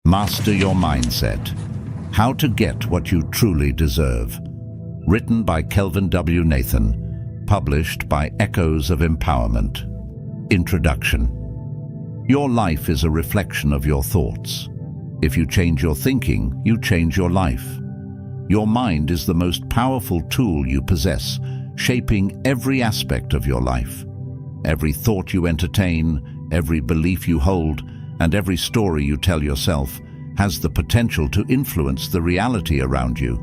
Master Your Mindset: How to Get What You Truly Deserve. Written by Kelvin W. Nathan. Published by Echoes of Empowerment. Introduction. Your life is a reflection of your thoughts. If you change your thinking, you change your life. Your mind is the most powerful tool you possess, shaping every aspect of your life. Every thought you entertain, every belief you hold, and every story you tell yourself has the potential to influence the reality around you.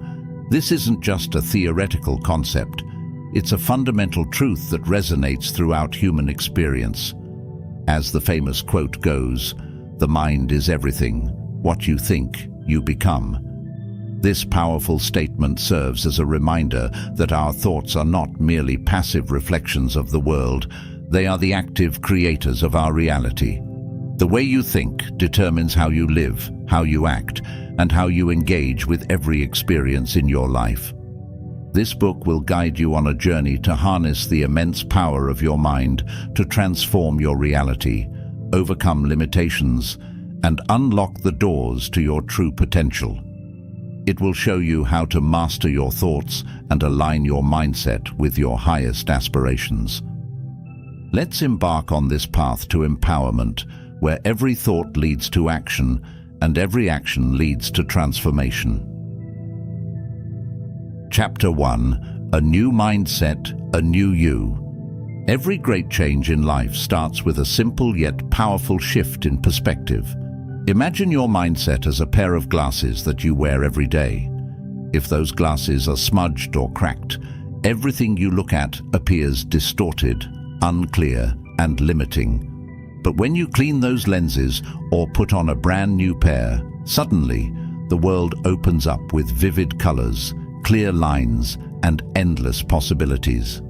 This isn't just a theoretical concept. It's a fundamental truth that resonates throughout human experience. As the famous quote goes, "The mind is everything. What you think, you become." This powerful statement serves as a reminder that our thoughts are not merely passive reflections of the world. They are the active creators of our reality. The way you think determines how you live, how you act, and how you engage with every experience in your life. This book will guide you on a journey to harness the immense power of your mind to transform your reality, overcome limitations, and unlock the doors to your true potential. It will show you how to master your thoughts and align your mindset with your highest aspirations. Let's embark on this path to empowerment, where every thought leads to action and every action leads to transformation. Chapter 1. A New Mindset, a New You. Every great change in life starts with a simple yet powerful shift in perspective. Imagine your mindset as a pair of glasses that you wear every day. If those glasses are smudged or cracked, everything you look at appears distorted, unclear, and limiting. But when you clean those lenses or put on a brand new pair, suddenly the world opens up with vivid colors, clear lines, and endless possibilities.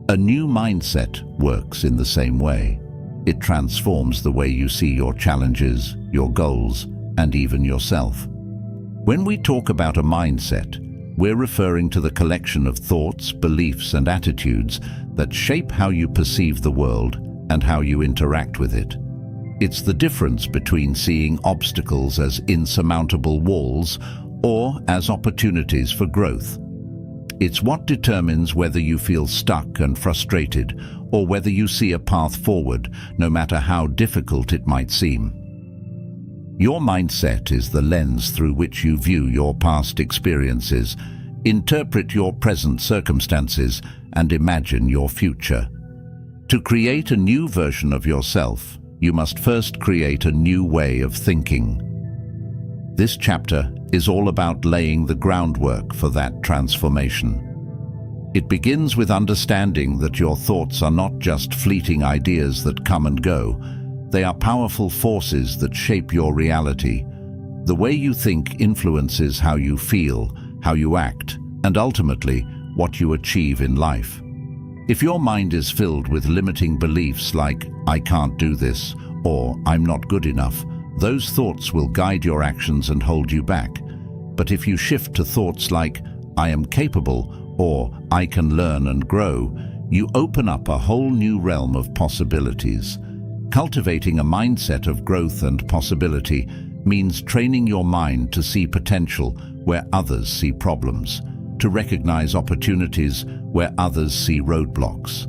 A new mindset works in the same way. It transforms the way you see your challenges, your goals, and even yourself. When we talk about a mindset, we're referring to the collection of thoughts, beliefs, and attitudes that shape how you perceive the world and how you interact with it. It's the difference between seeing obstacles as insurmountable walls or as opportunities for growth. It's what determines whether you feel stuck and frustrated or whether you see a path forward, no matter how difficult it might seem. Your mindset is the lens through which you view your past experiences, interpret your present circumstances, and imagine your future. To create a new version of yourself, you must first create a new way of thinking. This chapter is all about laying the groundwork for that transformation. It begins with understanding that your thoughts are not just fleeting ideas that come and go. They are powerful forces that shape your reality. The way you think influences how you feel, how you act, and ultimately, what you achieve in life. If your mind is filled with limiting beliefs like, "I can't do this," or "I'm not good enough," those thoughts will guide your actions and hold you back. But if you shift to thoughts like, "I am capable," or "I can learn and grow," you open up a whole new realm of possibilities. Cultivating a mindset of growth and possibility means training your mind to see potential where others see problems, to recognize opportunities where others see roadblocks.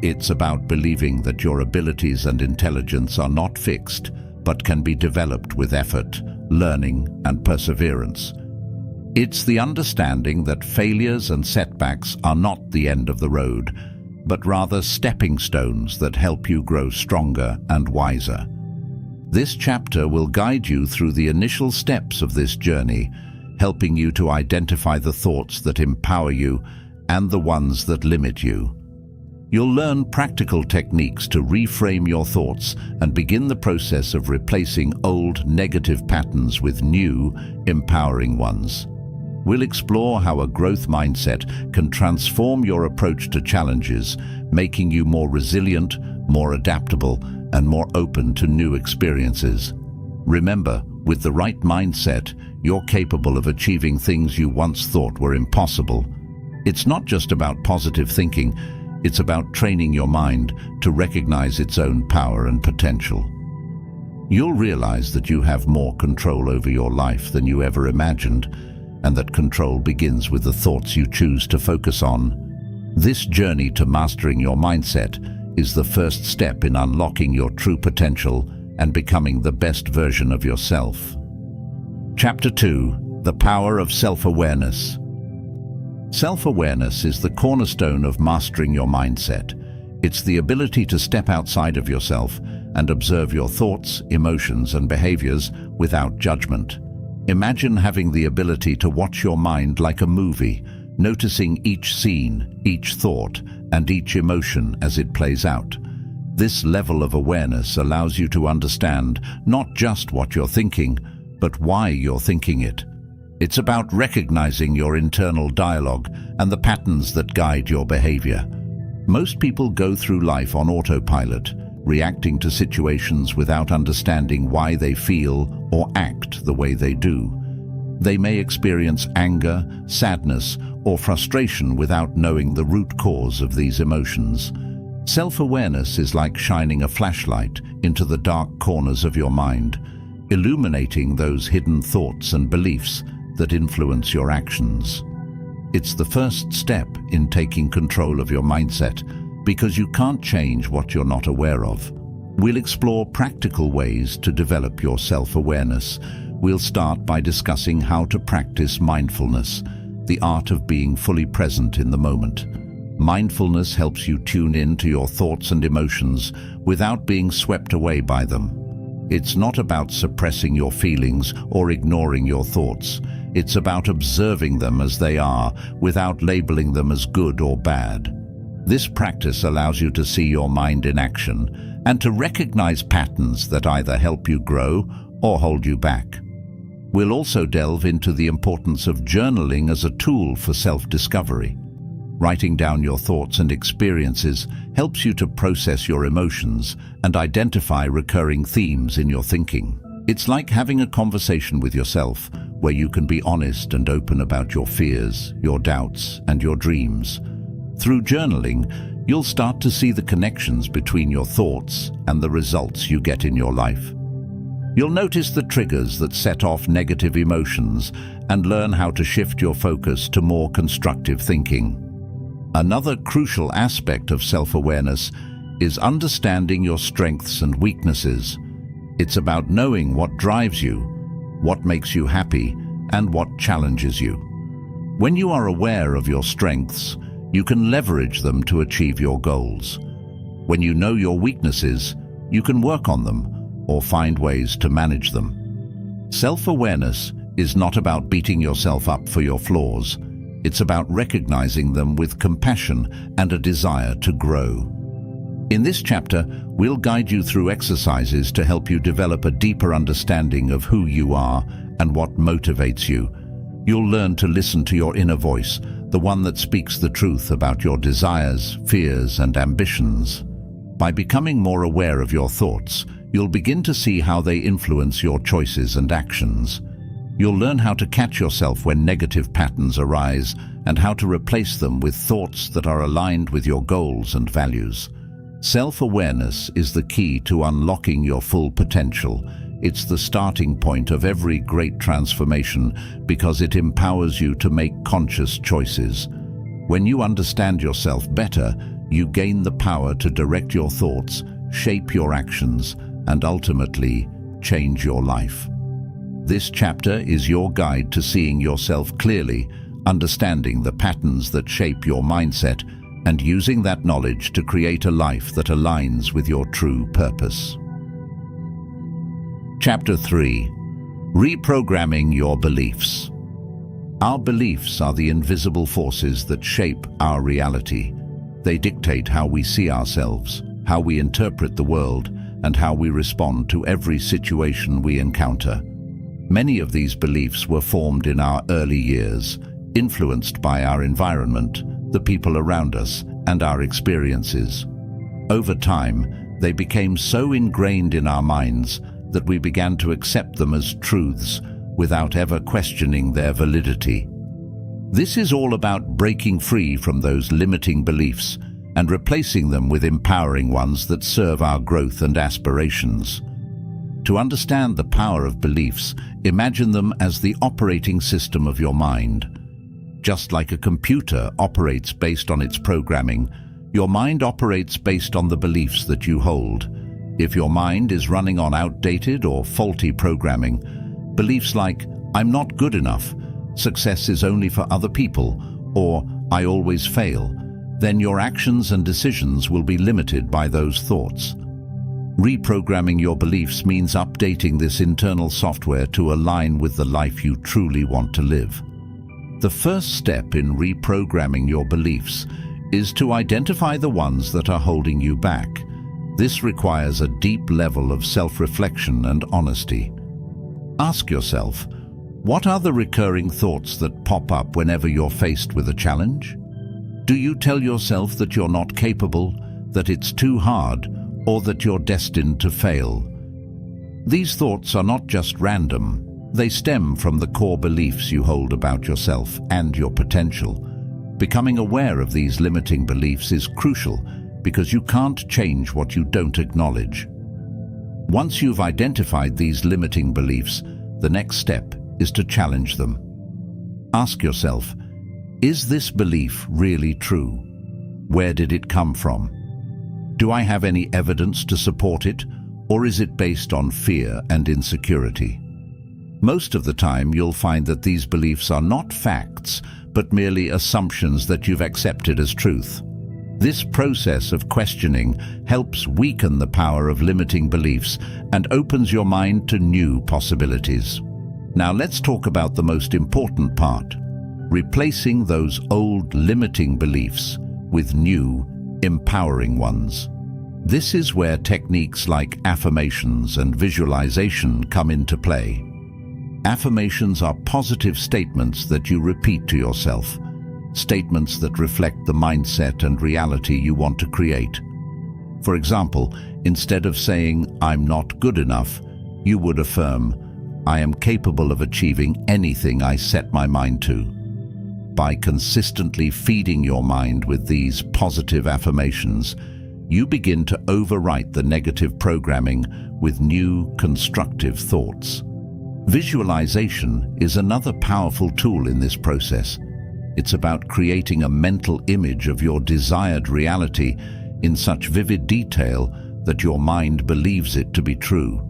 It's about believing that your abilities and intelligence are not fixed, but can be developed with effort, learning, and perseverance. It's the understanding that failures and setbacks are not the end of the road, but rather stepping stones that help you grow stronger and wiser. This chapter will guide you through the initial steps of this journey, helping you to identify the thoughts that empower you and the ones that limit you. You'll learn practical techniques to reframe your thoughts and begin the process of replacing old negative patterns with new, empowering ones. We'll explore how a growth mindset can transform your approach to challenges, making you more resilient, more adaptable, and more open to new experiences. Remember, with the right mindset, you're capable of achieving things you once thought were impossible. It's not just about positive thinking, it's about training your mind to recognize its own power and potential. You'll realize that you have more control over your life than you ever imagined, and that control begins with the thoughts you choose to focus on. This journey to mastering your mindset is the first step in unlocking your true potential and becoming the best version of yourself. Chapter 2: The Power of Self-Awareness. Self-awareness is the cornerstone of mastering your mindset. It's the ability to step outside of yourself and observe your thoughts, emotions, and behaviors without judgment. Imagine having the ability to watch your mind like a movie, noticing each scene, each thought, and each emotion as it plays out. This level of awareness allows you to understand not just what you're thinking, but why you're thinking it. It's about recognizing your internal dialogue and the patterns that guide your behavior. Most people go through life on autopilot, reacting to situations without understanding why they feel or act the way they do. They may experience anger, sadness, or frustration without knowing the root cause of these emotions. Self-awareness is like shining a flashlight into the dark corners of your mind, illuminating those hidden thoughts and beliefs that influence your actions. It's the first step in taking control of your mindset, because you can't change what you're not aware of. We'll explore practical ways to develop your self-awareness. We'll start by discussing how to practice mindfulness, the art of being fully present in the moment. Mindfulness helps you tune in to your thoughts and emotions without being swept away by them. It's not about suppressing your feelings or ignoring your thoughts. It's about observing them as they are, without labeling them as good or bad. This practice allows you to see your mind in action and to recognize patterns that either help you grow or hold you back. We'll also delve into the importance of journaling as a tool for self-discovery. Writing down your thoughts and experiences helps you to process your emotions and identify recurring themes in your thinking. It's like having a conversation with yourself, where you can be honest and open about your fears, your doubts, and your dreams. Through journaling, you'll start to see the connections between your thoughts and the results you get in your life. You'll notice the triggers that set off negative emotions and learn how to shift your focus to more constructive thinking. Another crucial aspect of self-awareness is understanding your strengths and weaknesses. It's about knowing what drives you, what makes you happy, and what challenges you. When you are aware of your strengths, you can leverage them to achieve your goals. When you know your weaknesses, you can work on them or find ways to manage them. Self-awareness is not about beating yourself up for your flaws. It's about recognizing them with compassion and a desire to grow. In this chapter, we'll guide you through exercises to help you develop a deeper understanding of who you are and what motivates you. You'll learn to listen to your inner voice, the one that speaks the truth about your desires, fears, and ambitions. By becoming more aware of your thoughts, you'll begin to see how they influence your choices and actions. You'll learn how to catch yourself when negative patterns arise and how to replace them with thoughts that are aligned with your goals and values. Self-awareness is the key to unlocking your full potential. It's the starting point of every great transformation because it empowers you to make conscious choices. When you understand yourself better, you gain the power to direct your thoughts, shape your actions, and ultimately change your life. This chapter is your guide to seeing yourself clearly, understanding the patterns that shape your mindset, and using that knowledge to create a life that aligns with your true purpose. Chapter 3: Reprogramming your beliefs. Our beliefs are the invisible forces that shape our reality. They dictate how we see ourselves, how we interpret the world, and how we respond to every situation we encounter. Many of these beliefs were formed in our early years, influenced by our environment, the people around us, and our experiences. Over time, they became so ingrained in our minds that we began to accept them as truths without ever questioning their validity. This is all about breaking free from those limiting beliefs and replacing them with empowering ones that serve our growth and aspirations. To understand the power of beliefs, imagine them as the operating system of your mind. Just like a computer operates based on its programming, your mind operates based on the beliefs that you hold. If your mind is running on outdated or faulty programming, beliefs like, "I'm not good enough," "success is only for other people," or "I always fail," then your actions and decisions will be limited by those thoughts. Reprogramming your beliefs means updating this internal software to align with the life you truly want to live. The first step in reprogramming your beliefs is to identify the ones that are holding you back. This requires a deep level of self-reflection and honesty. Ask yourself, what are the recurring thoughts that pop up whenever you're faced with a challenge? Do you tell yourself that you're not capable, that it's too hard, or that you're destined to fail? These thoughts are not just random. They stem from the core beliefs you hold about yourself and your potential. Becoming aware of these limiting beliefs is crucial because you can't change what you don't acknowledge. Once you've identified these limiting beliefs, the next step is to challenge them. Ask yourself, is this belief really true? Where did it come from? Do I have any evidence to support it, or is it based on fear and insecurity? Most of the time, you'll find that these beliefs are not facts, but merely assumptions that you've accepted as truth. This process of questioning helps weaken the power of limiting beliefs and opens your mind to new possibilities. Now let's talk about the most important part: replacing those old limiting beliefs with new, empowering ones. This is where techniques like affirmations and visualization come into play. Affirmations are positive statements that you repeat to yourself, statements that reflect the mindset and reality you want to create. For example, instead of saying, "I'm not good enough," you would affirm, "I am capable of achieving anything I set my mind to." By consistently feeding your mind with these positive affirmations, you begin to overwrite the negative programming with new, constructive thoughts. Visualization is another powerful tool in this process. It's about creating a mental image of your desired reality in such vivid detail that your mind believes it to be true.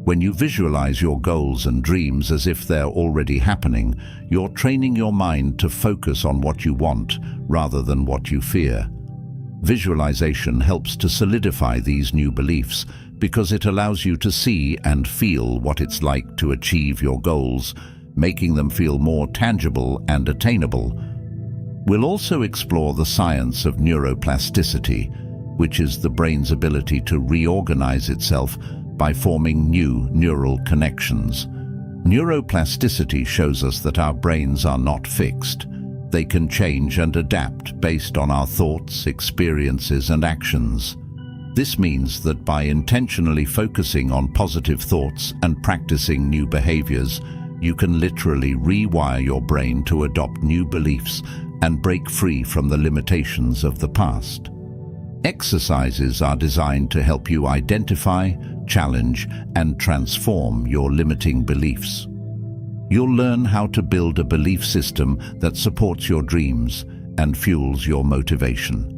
When you visualize your goals and dreams as if they're already happening, you're training your mind to focus on what you want rather than what you fear. Visualization helps to solidify these new beliefs because it allows you to see and feel what it's like to achieve your goals, making them feel more tangible and attainable. We'll also explore the science of neuroplasticity, which is the brain's ability to reorganize itself by forming new neural connections. Neuroplasticity shows us that our brains are not fixed. They can change and adapt based on our thoughts, experiences, and actions. This means that by intentionally focusing on positive thoughts and practicing new behaviors, you can literally rewire your brain to adopt new beliefs and break free from the limitations of the past. Exercises are designed to help you identify, challenge, and transform your limiting beliefs. You'll learn how to build a belief system that supports your dreams and fuels your motivation.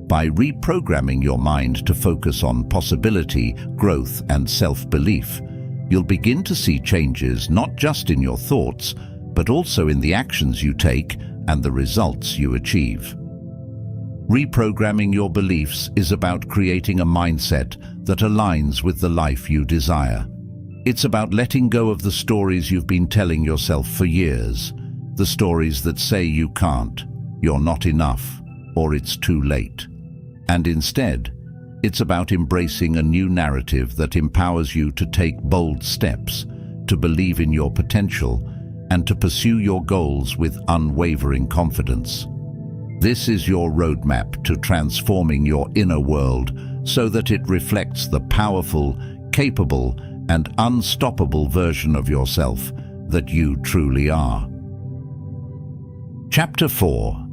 By reprogramming your mind to focus on possibility, growth, and self-belief, you'll begin to see changes not just in your thoughts, but also in the actions you take and the results you achieve. Reprogramming your beliefs is about creating a mindset that aligns with the life you desire. It's about letting go of the stories you've been telling yourself for years, the stories that say you can't, you're not enough, or it's too late. And instead, it's about embracing a new narrative that empowers you to take bold steps, to believe in your potential, and to pursue your goals with unwavering confidence. This is your roadmap to transforming your inner world so that it reflects the powerful, capable, and unstoppable version of yourself that you truly are. Chapter 4: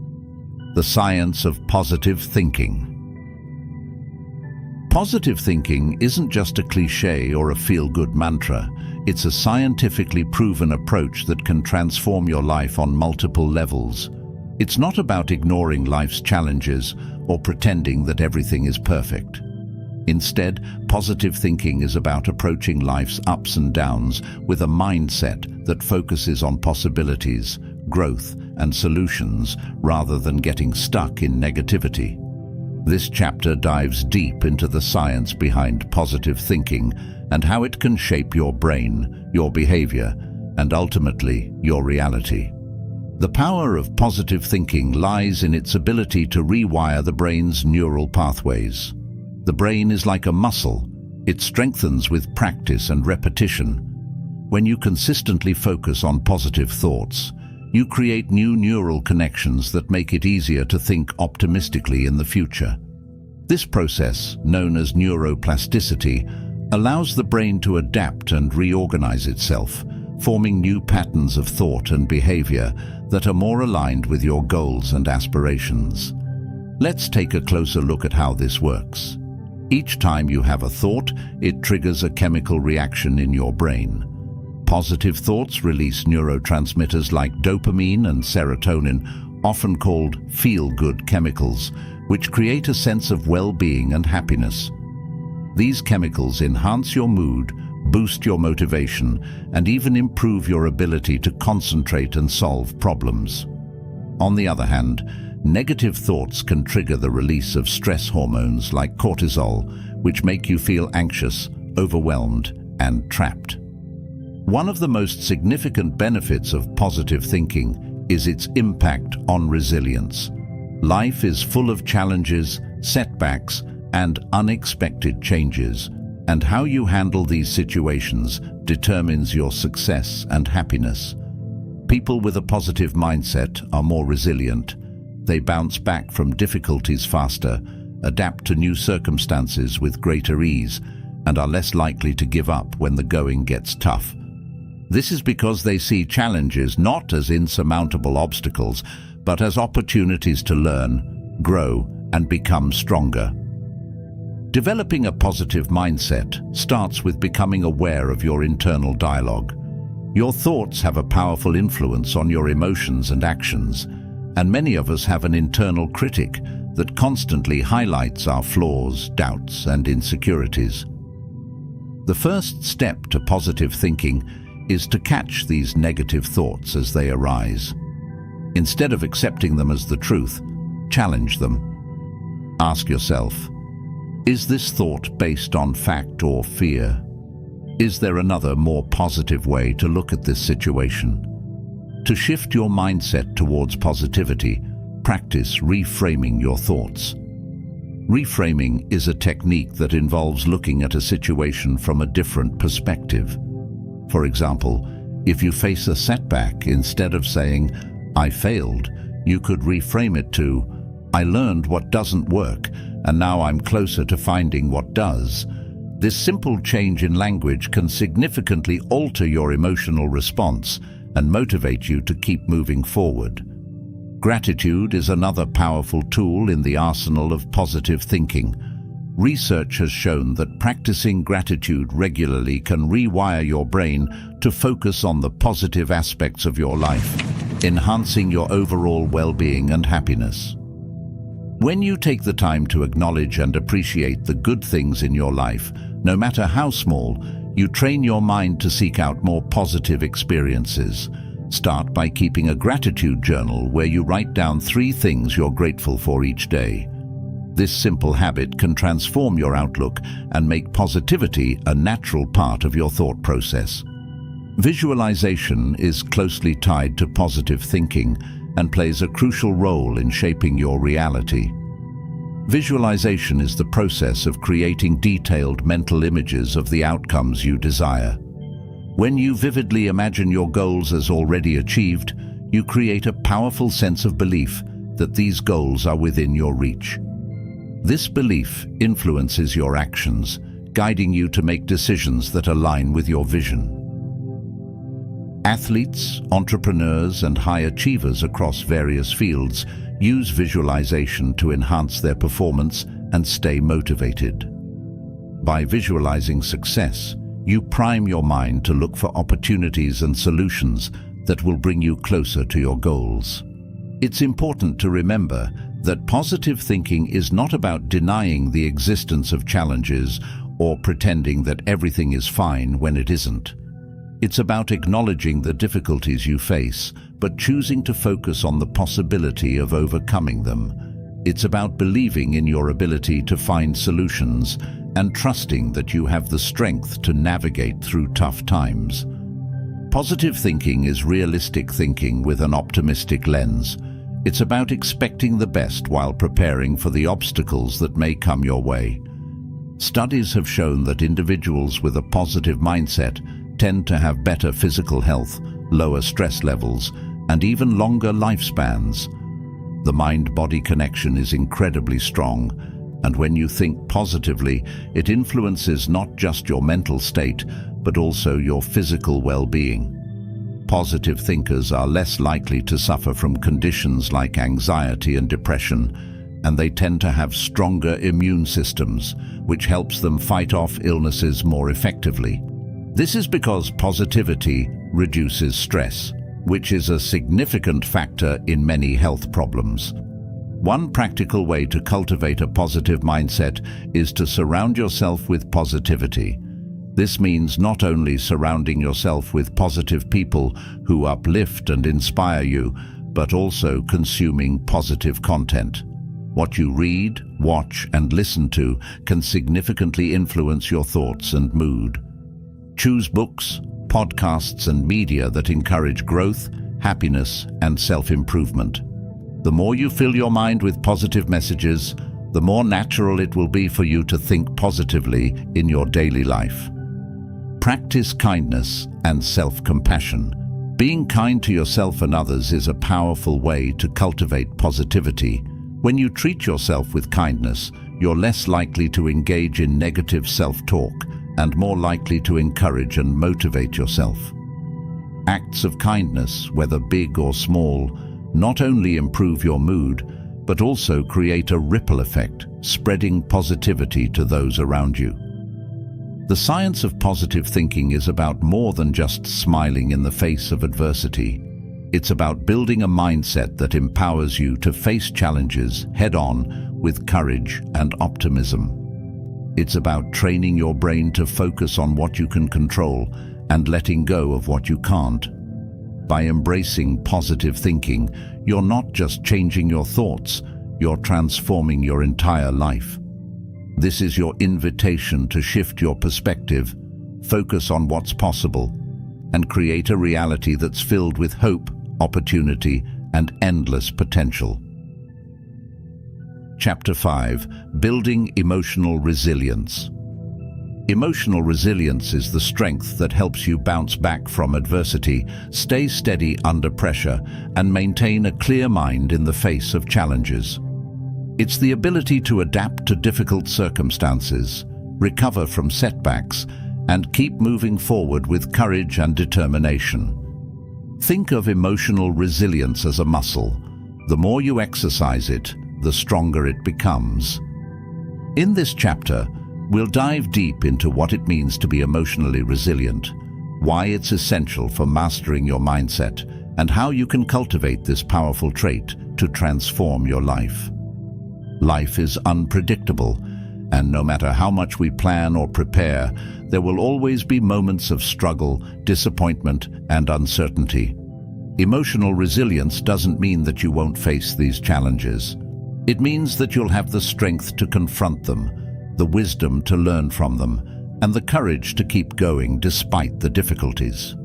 The Science of Positive Thinking. Positive thinking isn't just a cliché or a feel-good mantra. It's a scientifically proven approach that can transform your life on multiple levels. It's not about ignoring life's challenges or pretending that everything is perfect. Instead, positive thinking is about approaching life's ups and downs with a mindset that focuses on possibilities, growth, and solutions rather than getting stuck in negativity. This chapter dives deep into the science behind positive thinking and how it can shape your brain, your behavior, and ultimately your reality. The power of positive thinking lies in its ability to rewire the brain's neural pathways. The brain is like a muscle. It strengthens with practice and repetition. When you consistently focus on positive thoughts, you create new neural connections that make it easier to think optimistically in the future. This process, known as neuroplasticity, allows the brain to adapt and reorganize itself, forming new patterns of thought and behavior that are more aligned with your goals and aspirations. Let's take a closer look at how this works. Each time you have a thought, it triggers a chemical reaction in your brain. Positive thoughts release neurotransmitters like dopamine and serotonin, often called feel-good chemicals, which create a sense of well-being and happiness. These chemicals enhance your mood, boost your motivation, and even improve your ability to concentrate and solve problems. On the other hand, negative thoughts can trigger the release of stress hormones like cortisol, which make you feel anxious, overwhelmed, and trapped. One of the most significant benefits of positive thinking is its impact on resilience. Life is full of challenges, setbacks, and unexpected changes, and how you handle these situations determines your success and happiness. People with a positive mindset are more resilient. They bounce back from difficulties faster, adapt to new circumstances with greater ease, and are less likely to give up when the going gets tough. This is because they see challenges not as insurmountable obstacles, but as opportunities to learn, grow, and become stronger. Developing a positive mindset starts with becoming aware of your internal dialogue. Your thoughts have a powerful influence on your emotions and actions, and many of us have an internal critic that constantly highlights our flaws, doubts, and insecurities. The first step to positive thinking is to catch these negative thoughts as they arise. Instead of accepting them as the truth, challenge them. Ask yourself, is this thought based on fact or fear? Is there another, more positive way to look at this situation? To shift your mindset towards positivity, practice reframing your thoughts. Reframing is a technique that involves looking at a situation from a different perspective. For example, if you face a setback, instead of saying, "I failed," you could reframe it to, "I learned what doesn't work, and now I'm closer to finding what does." This simple change in language can significantly alter your emotional response and motivate you to keep moving forward. Gratitude is another powerful tool in the arsenal of positive thinking. Research has shown that practicing gratitude regularly can rewire your brain to focus on the positive aspects of your life, enhancing your overall well-being and happiness. When you take the time to acknowledge and appreciate the good things in your life, no matter how small, you train your mind to seek out more positive experiences. Start by keeping a gratitude journal where you write down 3 things you're grateful for each day. This simple habit can transform your outlook and make positivity a natural part of your thought process. Visualization is closely tied to positive thinking and plays a crucial role in shaping your reality. Visualization is the process of creating detailed mental images of the outcomes you desire. When you vividly imagine your goals as already achieved, you create a powerful sense of belief that these goals are within your reach. This belief influences your actions, guiding you to make decisions that align with your vision. Athletes, entrepreneurs, and high achievers across various fields use visualization to enhance their performance and stay motivated. By visualizing success, you prime your mind to look for opportunities and solutions that will bring you closer to your goals. It's important to remember that positive thinking is not about denying the existence of challenges or pretending that everything is fine when it isn't. It's about acknowledging the difficulties you face, but choosing to focus on the possibility of overcoming them. It's about believing in your ability to find solutions and trusting that you have the strength to navigate through tough times. Positive thinking is realistic thinking with an optimistic lens. It's about expecting the best while preparing for the obstacles that may come your way. Studies have shown that individuals with a positive mindset tend to have better physical health, lower stress levels, and even longer lifespans. The mind-body connection is incredibly strong, and when you think positively, it influences not just your mental state, but also your physical well-being. Positive thinkers are less likely to suffer from conditions like anxiety and depression, and they tend to have stronger immune systems, which helps them fight off illnesses more effectively. This is because positivity reduces stress, which is a significant factor in many health problems. One practical way to cultivate a positive mindset is to surround yourself with positivity. This means not only surrounding yourself with positive people who uplift and inspire you, but also consuming positive content. What you read, watch, and listen to can significantly influence your thoughts and mood. Choose books, podcasts, and media that encourage growth, happiness, and self-improvement. The more you fill your mind with positive messages, the more natural it will be for you to think positively in your daily life. Practice kindness and self-compassion. Being kind to yourself and others is a powerful way to cultivate positivity. When you treat yourself with kindness, you're less likely to engage in negative self-talk and more likely to encourage and motivate yourself. Acts of kindness, whether big or small, not only improve your mood, but also create a ripple effect, spreading positivity to those around you. The science of positive thinking is about more than just smiling in the face of adversity. It's about building a mindset that empowers you to face challenges head-on with courage and optimism. It's about training your brain to focus on what you can control and letting go of what you can't. By embracing positive thinking, you're not just changing your thoughts, you're transforming your entire life. This is your invitation to shift your perspective, focus on what's possible, and create a reality that's filled with hope, opportunity, and endless potential. Chapter 5. Building Emotional Resilience. Emotional resilience is the strength that helps you bounce back from adversity, stay steady under pressure, and maintain a clear mind in the face of challenges. It's the ability to adapt to difficult circumstances, recover from setbacks, and keep moving forward with courage and determination. Think of emotional resilience as a muscle. The more you exercise it, the stronger it becomes. In this chapter, we'll dive deep into what it means to be emotionally resilient, why it's essential for mastering your mindset, and how you can cultivate this powerful trait to transform your life. Life is unpredictable, and no matter how much we plan or prepare, there will always be moments of struggle, disappointment, and uncertainty. Emotional resilience doesn't mean that you won't face these challenges. It means that you'll have the strength to confront them, the wisdom to learn from them, and the courage to keep going despite the difficulties.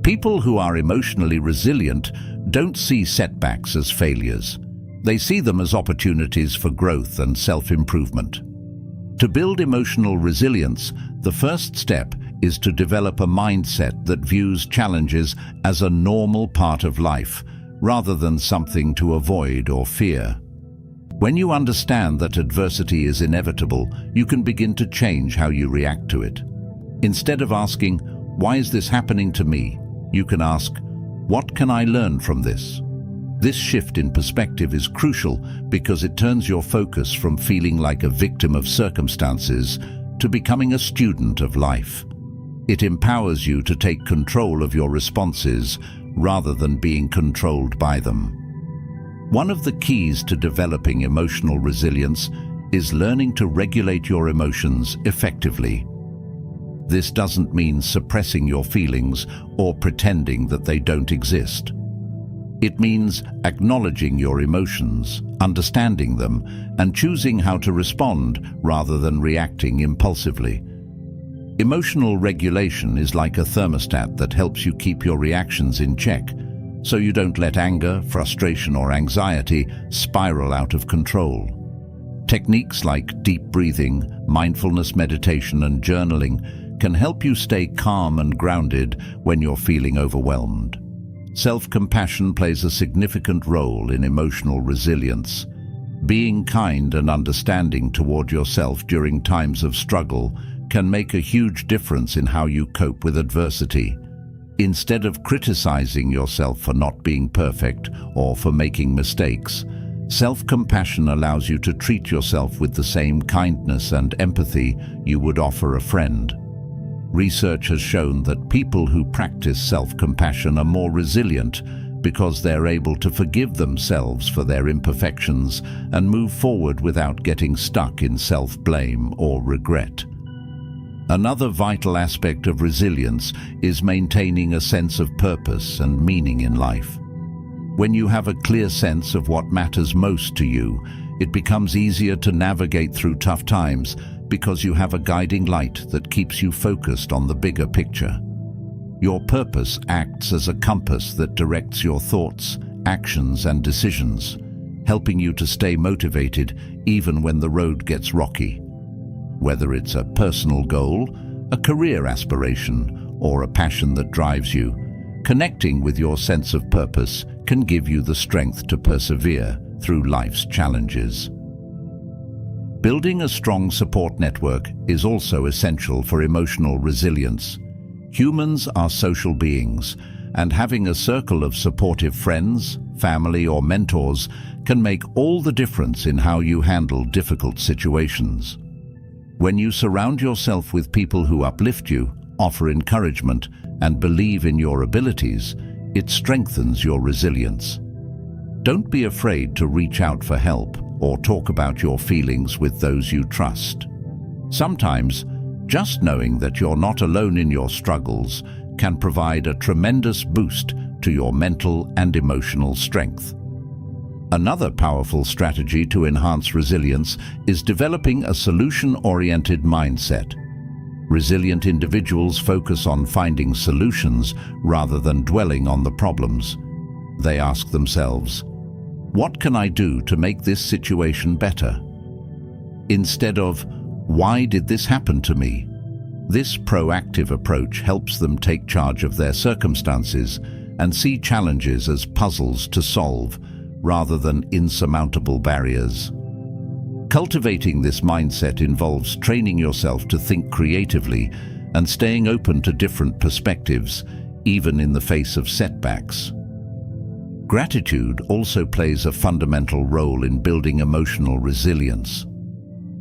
People who are emotionally resilient don't see setbacks as failures. They see them as opportunities for growth and self-improvement. To build emotional resilience, the first step is to develop a mindset that views challenges as a normal part of life, rather than something to avoid or fear. When you understand that adversity is inevitable, you can begin to change how you react to it. Instead of asking, "Why is this happening to me?" you can ask, "What can I learn from this?" This shift in perspective is crucial because it turns your focus from feeling like a victim of circumstances to becoming a student of life. It empowers you to take control of your responses rather than being controlled by them. One of the keys to developing emotional resilience is learning to regulate your emotions effectively. This doesn't mean suppressing your feelings or pretending that they don't exist. It means acknowledging your emotions, understanding them, and choosing how to respond rather than reacting impulsively. Emotional regulation is like a thermostat that helps you keep your reactions in check, so you don't let anger, frustration, or anxiety spiral out of control. Techniques like deep breathing, mindfulness meditation, and journaling can help you stay calm and grounded when you're feeling overwhelmed. Self-compassion plays a significant role in emotional resilience. Being kind and understanding toward yourself during times of struggle can make a huge difference in how you cope with adversity. Instead of criticizing yourself for not being perfect or for making mistakes, self-compassion allows you to treat yourself with the same kindness and empathy you would offer a friend. Research has shown that people who practice self-compassion are more resilient because they're able to forgive themselves for their imperfections and move forward without getting stuck in self-blame or regret. Another vital aspect of resilience is maintaining a sense of purpose and meaning in life. When you have a clear sense of what matters most to you, it becomes easier to navigate through tough times because you have a guiding light that keeps you focused on the bigger picture. Your purpose acts as a compass that directs your thoughts, actions, and decisions, helping you to stay motivated even when the road gets rocky. Whether it's a personal goal, a career aspiration, or a passion that drives you, connecting with your sense of purpose can give you the strength to persevere through life's challenges. Building a strong support network is also essential for emotional resilience. Humans are social beings, and having a circle of supportive friends, family, or mentors can make all the difference in how you handle difficult situations. When you surround yourself with people who uplift you, offer encouragement, and believe in your abilities, it strengthens your resilience. Don't be afraid to reach out for help or talk about your feelings with those you trust. Sometimes, just knowing that you're not alone in your struggles can provide a tremendous boost to your mental and emotional strength. Another powerful strategy to enhance resilience is developing a solution-oriented mindset. Resilient individuals focus on finding solutions rather than dwelling on the problems. They ask themselves, "What can I do to make this situation better?" instead of, "Why did this happen to me?" This proactive approach helps them take charge of their circumstances and see challenges as puzzles to solve rather than insurmountable barriers. Cultivating this mindset involves training yourself to think creatively and staying open to different perspectives, even in the face of setbacks. Gratitude also plays a fundamental role in building emotional resilience.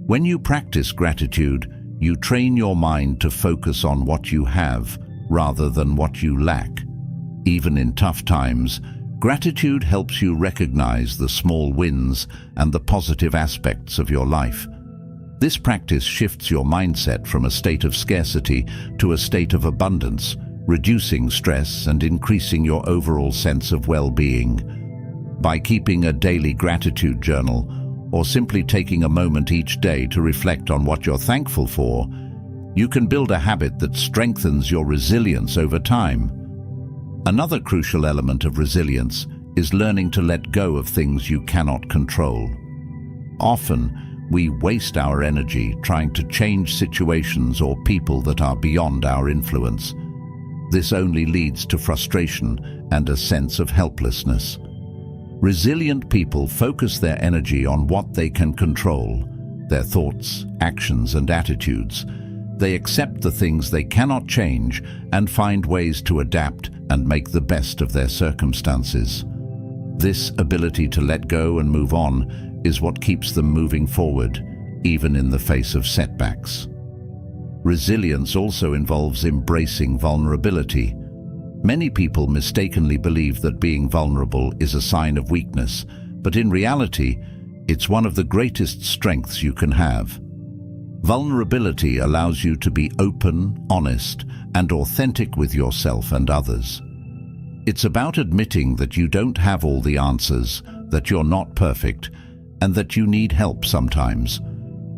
When you practice gratitude, you train your mind to focus on what you have rather than what you lack. Even in tough times, gratitude helps you recognize the small wins and the positive aspects of your life. This practice shifts your mindset from a state of scarcity to a state of abundance, reducing stress and increasing your overall sense of well-being. By keeping a daily gratitude journal, or simply taking a moment each day to reflect on what you're thankful for, you can build a habit that strengthens your resilience over time. Another crucial element of resilience is learning to let go of things you cannot control. Often, we waste our energy trying to change situations or people that are beyond our influence. This only leads to frustration and a sense of helplessness. Resilient people focus their energy on what they can control, their thoughts, actions, and attitudes. They accept the things they cannot change and find ways to adapt and make the best of their circumstances. This ability to let go and move on is what keeps them moving forward, even in the face of setbacks. Resilience also involves embracing vulnerability. Many people mistakenly believe that being vulnerable is a sign of weakness, but in reality, it's one of the greatest strengths you can have. Vulnerability allows you to be open, honest, and authentic with yourself and others. It's about admitting that you don't have all the answers, that you're not perfect, and that you need help sometimes.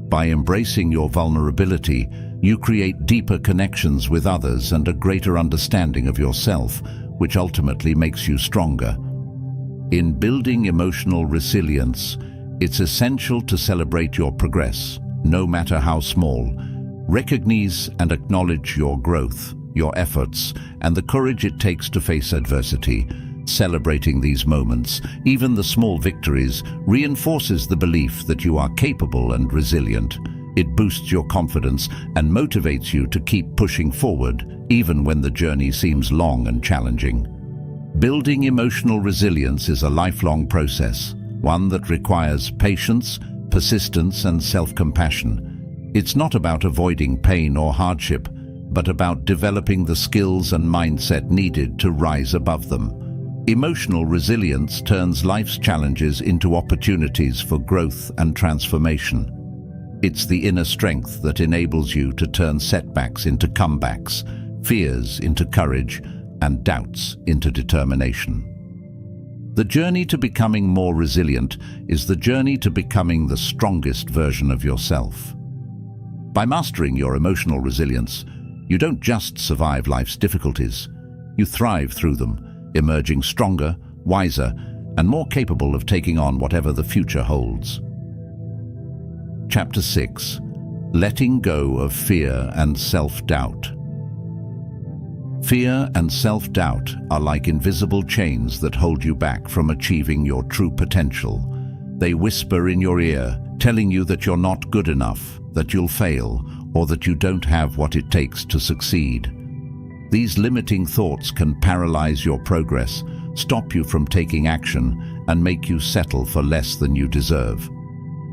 By embracing your vulnerability, you create deeper connections with others and a greater understanding of yourself, which ultimately makes you stronger. In building emotional resilience, it's essential to celebrate your progress, no matter how small. Recognize and acknowledge your growth, your efforts, and the courage it takes to face adversity. Celebrating these moments, even the small victories, reinforces the belief that you are capable and resilient. It boosts your confidence and motivates you to keep pushing forward, even when the journey seems long and challenging. Building emotional resilience is a lifelong process, one that requires patience, persistence, and self-compassion. It's not about avoiding pain or hardship, but about developing the skills and mindset needed to rise above them. Emotional resilience turns life's challenges into opportunities for growth and transformation. It's the inner strength that enables you to turn setbacks into comebacks, fears into courage, and doubts into determination. The journey to becoming more resilient is the journey to becoming the strongest version of yourself. By mastering your emotional resilience, you don't just survive life's difficulties, you thrive through them, emerging stronger, wiser, and more capable of taking on whatever the future holds. Chapter 6. Letting go of fear and self-doubt. Fear and self-doubt are like invisible chains that hold you back from achieving your true potential. They whisper in your ear, telling you that you're not good enough, that you'll fail, or that you don't have what it takes to succeed. These limiting thoughts can paralyze your progress, stop you from taking action, and make you settle for less than you deserve.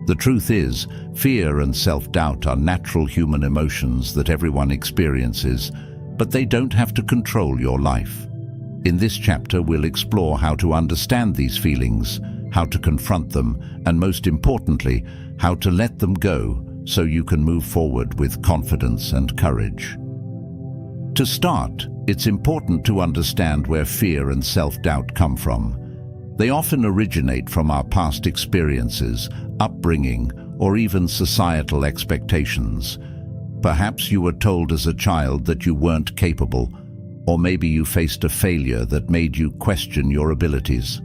The truth is, fear and self-doubt are natural human emotions that everyone experiences, but they don't have to control your life. In this chapter, we'll explore how to understand these feelings, how to confront them, and most importantly, how to let them go so you can move forward with confidence and courage. To start, it's important to understand where fear and self-doubt come from. They often originate from our past experiences, upbringing, or even societal expectations. Perhaps you were told as a child that you weren't capable, or maybe you faced a failure that made you question your abilities.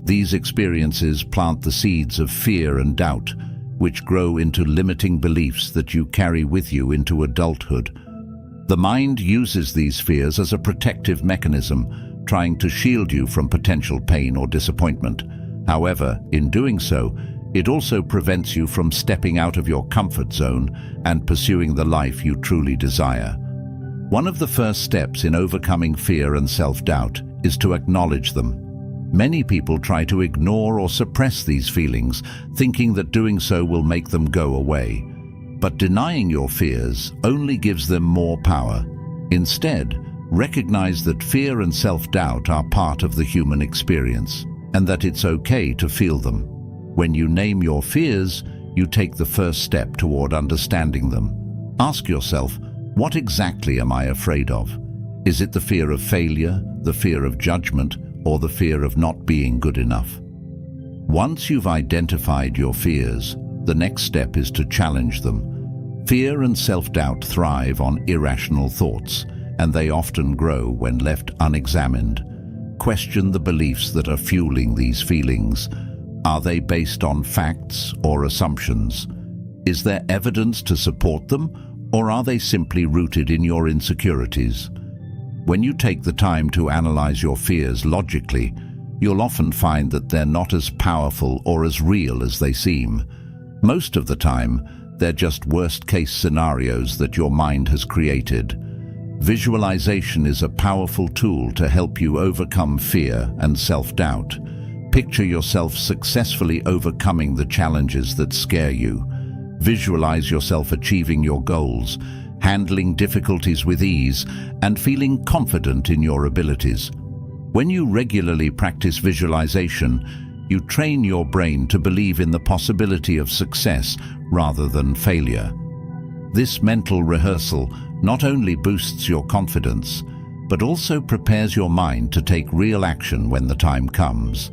These experiences plant the seeds of fear and doubt, which grow into limiting beliefs that you carry with you into adulthood. The mind uses these fears as a protective mechanism, trying to shield you from potential pain or disappointment. However, in doing so, it also prevents you from stepping out of your comfort zone and pursuing the life you truly desire. One of the first steps in overcoming fear and self-doubt is to acknowledge them. Many people try to ignore or suppress these feelings, thinking that doing so will make them go away. But denying your fears only gives them more power. Instead, recognize that fear and self-doubt are part of the human experience, and that it's okay to feel them. When you name your fears, you take the first step toward understanding them. Ask yourself, what exactly am I afraid of? Is it the fear of failure, the fear of judgment, or the fear of not being good enough? Once you've identified your fears, the next step is to challenge them. Fear and self-doubt thrive on irrational thoughts, and they often grow when left unexamined. Question the beliefs that are fueling these feelings. Are they based on facts or assumptions? Is there evidence to support them, or are they simply rooted in your insecurities? When you take the time to analyze your fears logically, you'll often find that they're not as powerful or as real as they seem. Most of the time, they're just worst-case scenarios that your mind has created. Visualization is a powerful tool to help you overcome fear and self-doubt. Picture yourself successfully overcoming the challenges that scare you. Visualize yourself achieving your goals, handling difficulties with ease, and feeling confident in your abilities. When you regularly practice visualization, you train your brain to believe in the possibility of success rather than failure. This mental rehearsal not only boosts your confidence, but also prepares your mind to take real action when the time comes.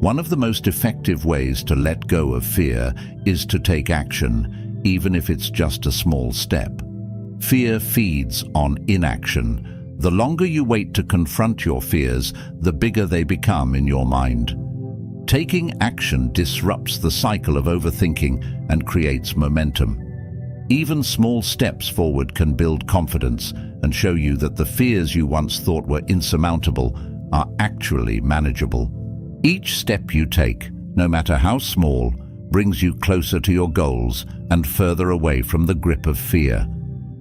One of the most effective ways to let go of fear is to take action, even if it's just a small step. Fear feeds on inaction. The longer you wait to confront your fears, the bigger they become in your mind. Taking action disrupts the cycle of overthinking and creates momentum. Even small steps forward can build confidence and show you that the fears you once thought were insurmountable are actually manageable. Each step you take, no matter how small, brings you closer to your goals and further away from the grip of fear.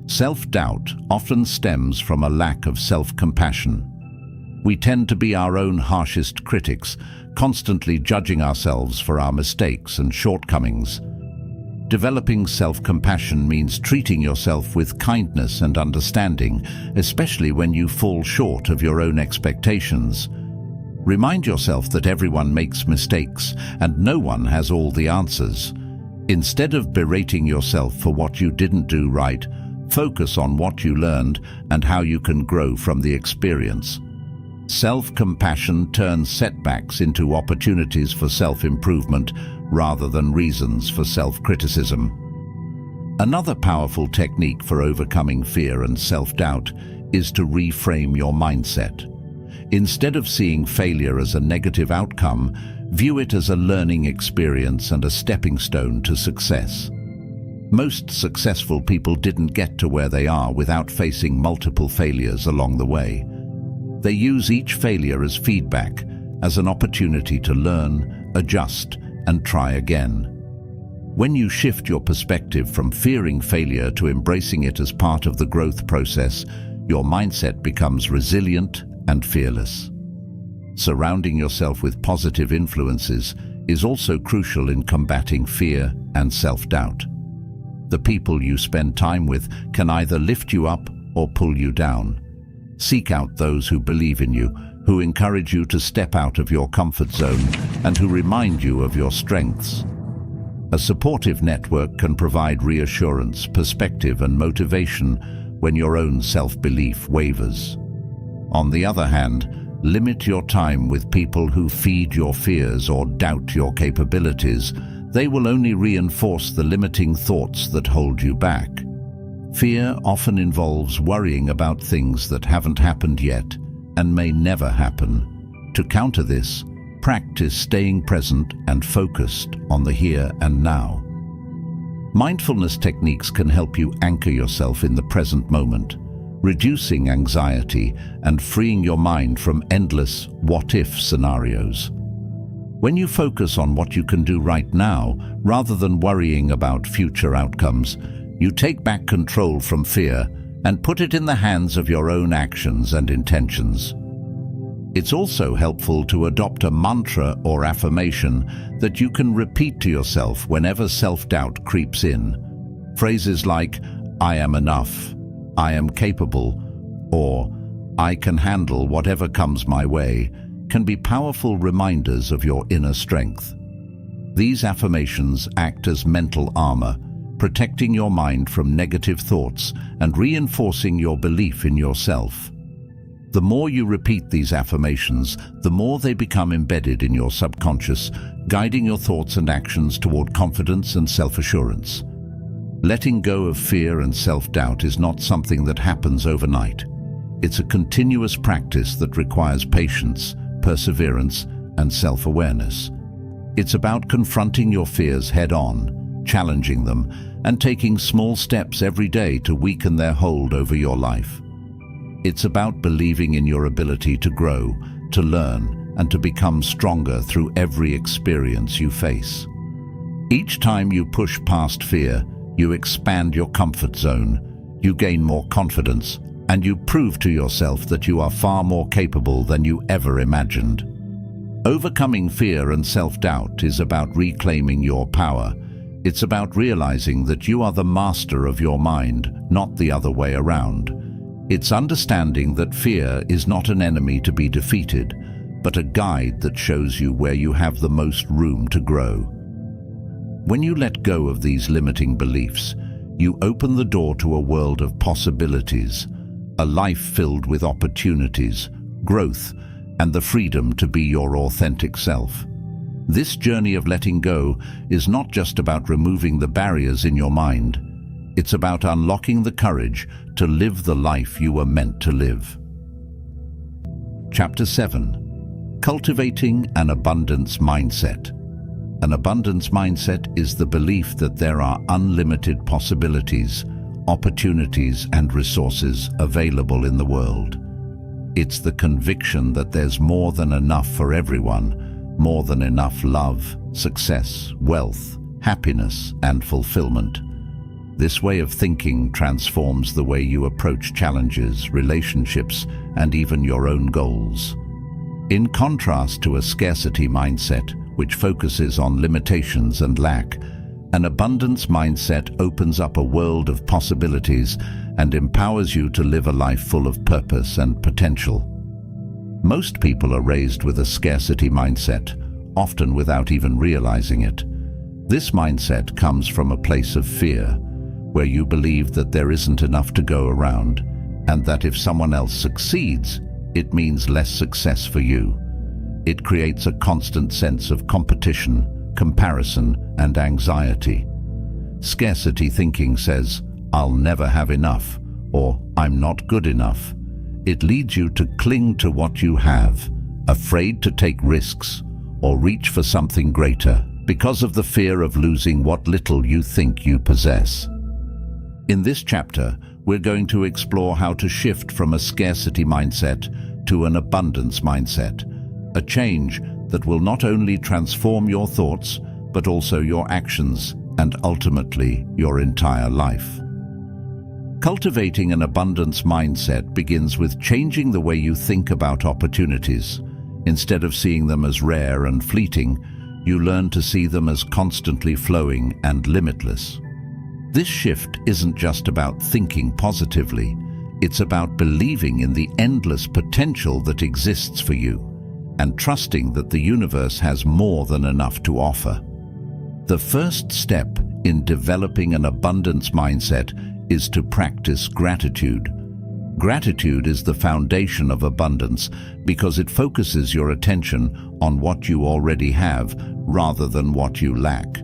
Self-doubt often stems from a lack of self-compassion. We tend to be our own harshest critics, constantly judging ourselves for our mistakes and shortcomings. Developing self-compassion means treating yourself with kindness and understanding, especially when you fall short of your own expectations. Remind yourself that everyone makes mistakes and no one has all the answers. Instead of berating yourself for what you didn't do right, focus on what you learned and how you can grow from the experience. Self-compassion turns setbacks into opportunities for self-improvement rather than reasons for self-criticism. Another powerful technique for overcoming fear and self-doubt is to reframe your mindset. Instead of seeing failure as a negative outcome, view it as a learning experience and a stepping stone to success. Most successful people didn't get to where they are without facing multiple failures along the way. They use each failure as feedback, as an opportunity to learn, adjust, and try again. When you shift your perspective from fearing failure to embracing it as part of the growth process, your mindset becomes resilient and fearless. Surrounding yourself with positive influences is also crucial in combating fear and self-doubt. The people you spend time with can either lift you up or pull you down. Seek out those who believe in you, who encourage you to step out of your comfort zone, and who remind you of your strengths. A supportive network can provide reassurance, perspective, and motivation when your own self-belief wavers. On the other hand, limit your time with people who feed your fears or doubt your capabilities. They will only reinforce the limiting thoughts that hold you back. Fear often involves worrying about things that haven't happened yet and may never happen. To counter this, practice staying present and focused on the here and now. Mindfulness techniques can help you anchor yourself in the present moment, reducing anxiety and freeing your mind from endless what-if scenarios. When you focus on what you can do right now, rather than worrying about future outcomes, you take back control from fear and put it in the hands of your own actions and intentions. It's also helpful to adopt a mantra or affirmation that you can repeat to yourself whenever self-doubt creeps in. Phrases like, "I am enough," "I am capable," or "I can handle whatever comes my way," can be powerful reminders of your inner strength. These affirmations act as mental armor, protecting your mind from negative thoughts and reinforcing your belief in yourself. The more you repeat these affirmations, the more they become embedded in your subconscious, guiding your thoughts and actions toward confidence and self-assurance. Letting go of fear and self-doubt is not something that happens overnight. It's a continuous practice that requires patience, perseverance, and self-awareness. It's about confronting your fears head-on, challenging them, and taking small steps every day to weaken their hold over your life. It's about believing in your ability to grow, to learn, and to become stronger through every experience you face. Each time you push past fear, you expand your comfort zone, you gain more confidence, and you prove to yourself that you are far more capable than you ever imagined. Overcoming fear and self-doubt is about reclaiming your power. It's about realizing that you are the master of your mind, not the other way around. It's understanding that fear is not an enemy to be defeated, but a guide that shows you where you have the most room to grow. When you let go of these limiting beliefs, you open the door to a world of possibilities, a life filled with opportunities, growth, and the freedom to be your authentic self. This journey of letting go is not just about removing the barriers in your mind. It's about unlocking the courage to live the life you were meant to live. Chapter 7. Cultivating an abundance mindset. An abundance mindset is the belief that there are unlimited possibilities, opportunities, and resources available in the world. It's the conviction that there's more than enough for everyone, more than enough love, success, wealth, happiness, and fulfillment. This way of thinking transforms the way you approach challenges, relationships, and even your own goals. In contrast to a scarcity mindset, which focuses on limitations and lack, an abundance mindset opens up a world of possibilities and empowers you to live a life full of purpose and potential. Most people are raised with a scarcity mindset, often without even realizing it. This mindset comes from a place of fear, where you believe that there isn't enough to go around, and that if someone else succeeds, it means less success for you. It creates a constant sense of competition, comparison, and anxiety. Scarcity thinking says, "I'll never have enough," or "I'm not good enough." It leads you to cling to what you have, afraid to take risks or reach for something greater because of the fear of losing what little you think you possess. In this chapter, we're going to explore how to shift from a scarcity mindset to an abundance mindset, a change that will not only transform your thoughts, but also your actions and ultimately your entire life. Cultivating an abundance mindset begins with changing the way you think about opportunities. Instead of seeing them as rare and fleeting, you learn to see them as constantly flowing and limitless. This shift isn't just about thinking positively, it's about believing in the endless potential that exists for you and trusting that the universe has more than enough to offer. The first step in developing an abundance mindset is to practice gratitude. Gratitude is the foundation of abundance because it focuses your attention on what you already have rather than what you lack.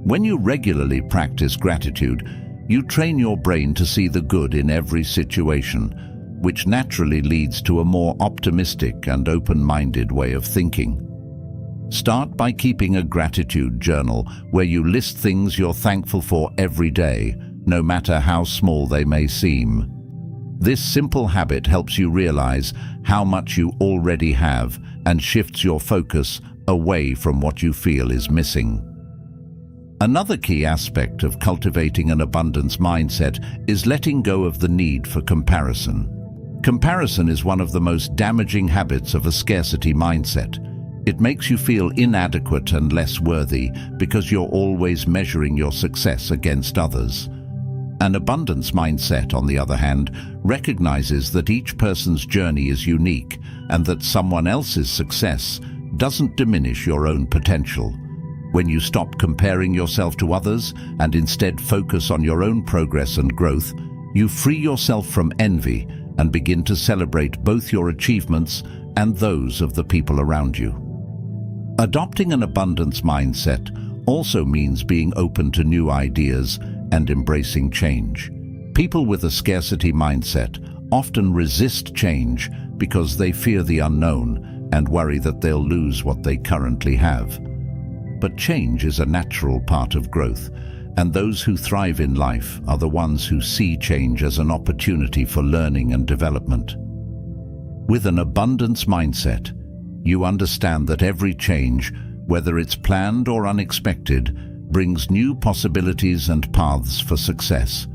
When you regularly practice gratitude, you train your brain to see the good in every situation, which naturally leads to a more optimistic and open-minded way of thinking. Start by keeping a gratitude journal where you list things you're thankful for every day, no matter how small they may seem. This simple habit helps you realize how much you already have and shifts your focus away from what you feel is missing. Another key aspect of cultivating an abundance mindset is letting go of the need for comparison. Comparison is one of the most damaging habits of a scarcity mindset. It makes you feel inadequate and less worthy because you're always measuring your success against others. An abundance mindset, on the other hand, recognizes that each person's journey is unique and that someone else's success doesn't diminish your own potential. When you stop comparing yourself to others and instead focus on your own progress and growth, you free yourself from envy and begin to celebrate both your achievements and those of the people around you. Adopting an abundance mindset also means being open to new ideas and embracing change. People with a scarcity mindset often resist change because they fear the unknown and worry that they'll lose what they currently have. But change is a natural part of growth, and those who thrive in life are the ones who see change as an opportunity for learning and development. With an abundance mindset, you understand that every change, whether it's planned or unexpected, brings new possibilities and paths for success.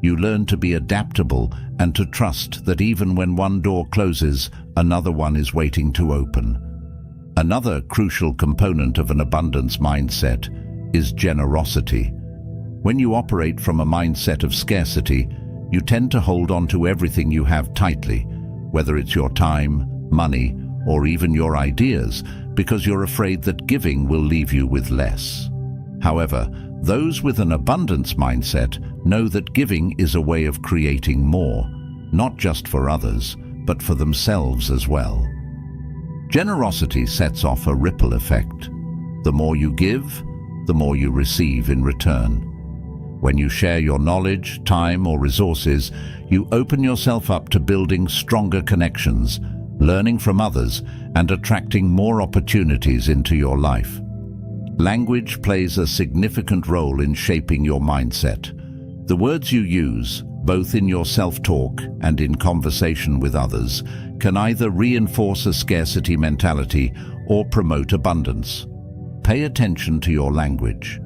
You learn to be adaptable and to trust that even when one door closes, another one is waiting to open. Another crucial component of an abundance mindset is generosity. When you operate from a mindset of scarcity, you tend to hold on to everything you have tightly, whether it's your time, money, or even your ideas, because you're afraid that giving will leave you with less. However, those with an abundance mindset know that giving is a way of creating more, not just for others, but for themselves as well. Generosity sets off a ripple effect. The more you give, the more you receive in return. When you share your knowledge, time, or resources, you open yourself up to building stronger connections, learning from others, and attracting more opportunities into your life. Language plays a significant role in shaping your mindset. The words you use, both in your self-talk and in conversation with others, can either reinforce a scarcity mentality or promote abundance. Pay attention to your language.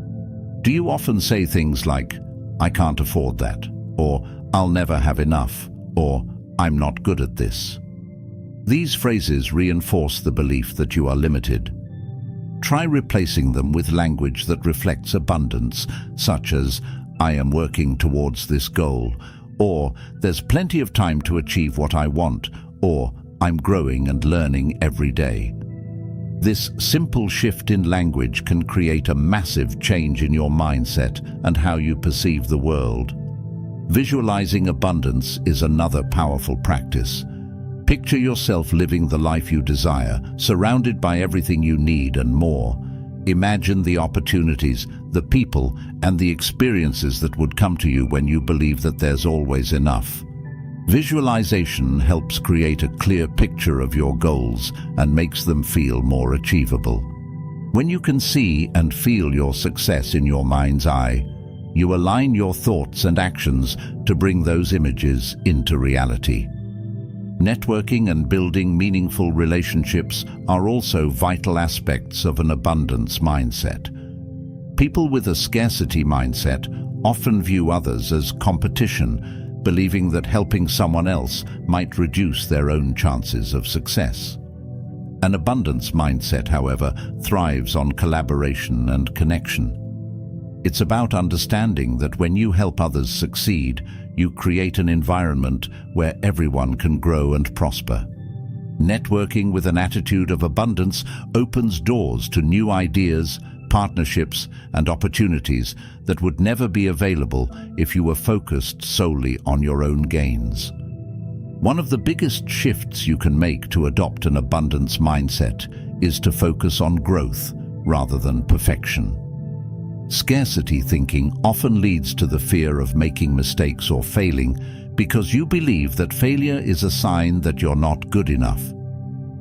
Do you often say things like, "I can't afford that," or "I'll never have enough," or "I'm not good at this"? These phrases reinforce the belief that you are limited. Try replacing them with language that reflects abundance, such as, "I am working towards this goal," or "There's plenty of time to achieve what I want," or "I'm growing and learning every day." This simple shift in language can create a massive change in your mindset and how you perceive the world. Visualizing abundance is another powerful practice. Picture yourself living the life you desire, surrounded by everything you need and more. Imagine the opportunities, the people, and the experiences that would come to you when you believe that there's always enough. Visualization helps create a clear picture of your goals and makes them feel more achievable. When you can see and feel your success in your mind's eye, you align your thoughts and actions to bring those images into reality. Networking and building meaningful relationships are also vital aspects of an abundance mindset. People with a scarcity mindset often view others as competition, believing that helping someone else might reduce their own chances of success. An abundance mindset, however, thrives on collaboration and connection. It's about understanding that when you help others succeed, you create an environment where everyone can grow and prosper. Networking with an attitude of abundance opens doors to new ideas, partnerships, and opportunities that would never be available if you were focused solely on your own gains. One of the biggest shifts you can make to adopt an abundance mindset is to focus on growth rather than perfection. Scarcity thinking often leads to the fear of making mistakes or failing because you believe that failure is a sign that you're not good enough.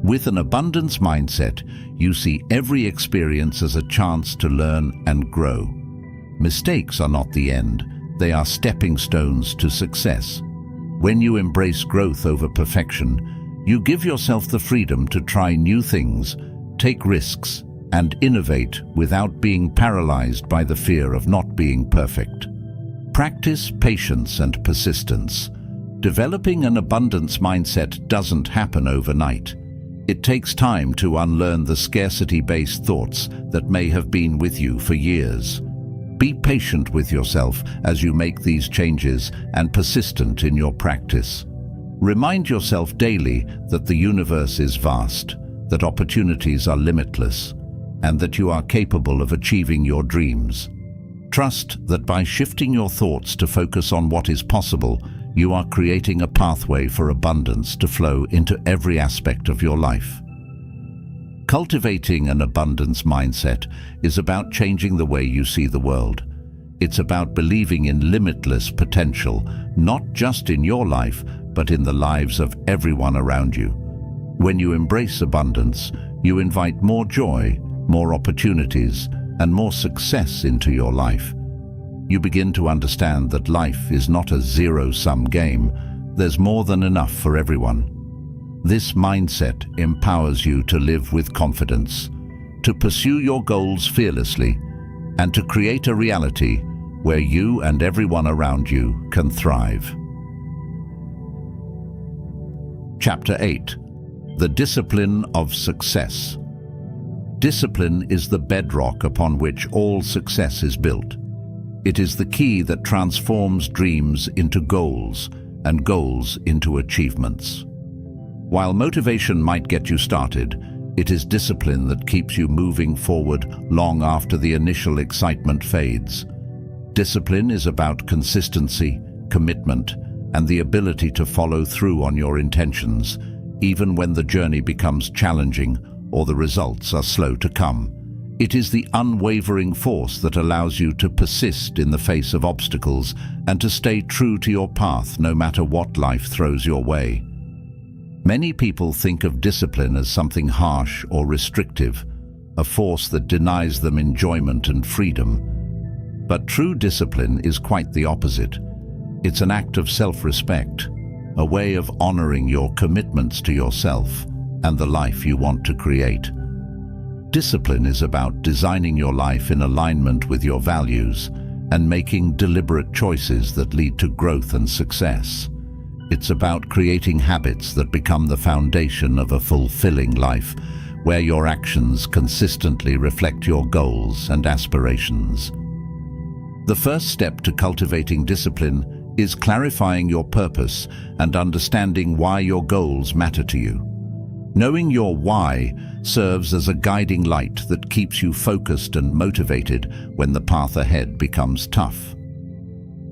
With an abundance mindset, you see every experience as a chance to learn and grow. Mistakes are not the end, they are stepping stones to success. When you embrace growth over perfection, you give yourself the freedom to try new things, take risks, and innovate without being paralyzed by the fear of not being perfect. Practice patience and persistence. Developing an abundance mindset doesn't happen overnight. It takes time to unlearn the scarcity-based thoughts that may have been with you for years. Be patient with yourself as you make these changes and persistent in your practice. Remind yourself daily that the universe is vast, that opportunities are limitless, and that you are capable of achieving your dreams. Trust that by shifting your thoughts to focus on what is possible, you are creating a pathway for abundance to flow into every aspect of your life. Cultivating an abundance mindset is about changing the way you see the world. It's about believing in limitless potential, not just in your life, but in the lives of everyone around you. When you embrace abundance, you invite more joy, more opportunities, and more success into your life. You begin to understand that life is not a zero-sum game. There's more than enough for everyone. This mindset empowers you to live with confidence, to pursue your goals fearlessly, and to create a reality where you and everyone around you can thrive. Chapter 8. The Discipline of Success. Discipline is the bedrock upon which all success is built. It is the key that transforms dreams into goals and goals into achievements. While motivation might get you started, it is discipline that keeps you moving forward long after the initial excitement fades. Discipline is about consistency, commitment, and the ability to follow through on your intentions, even when the journey becomes challenging or the results are slow to come. It is the unwavering force that allows you to persist in the face of obstacles and to stay true to your path no matter what life throws your way. Many people think of discipline as something harsh or restrictive, a force that denies them enjoyment and freedom. But true discipline is quite the opposite. It's an act of self-respect, a way of honoring your commitments to yourself and the life you want to create. Discipline is about designing your life in alignment with your values and making deliberate choices that lead to growth and success. It's about creating habits that become the foundation of a fulfilling life, where your actions consistently reflect your goals and aspirations. The first step to cultivating discipline is clarifying your purpose and understanding why your goals matter to you. Knowing your why serves as a guiding light that keeps you focused and motivated when the path ahead becomes tough.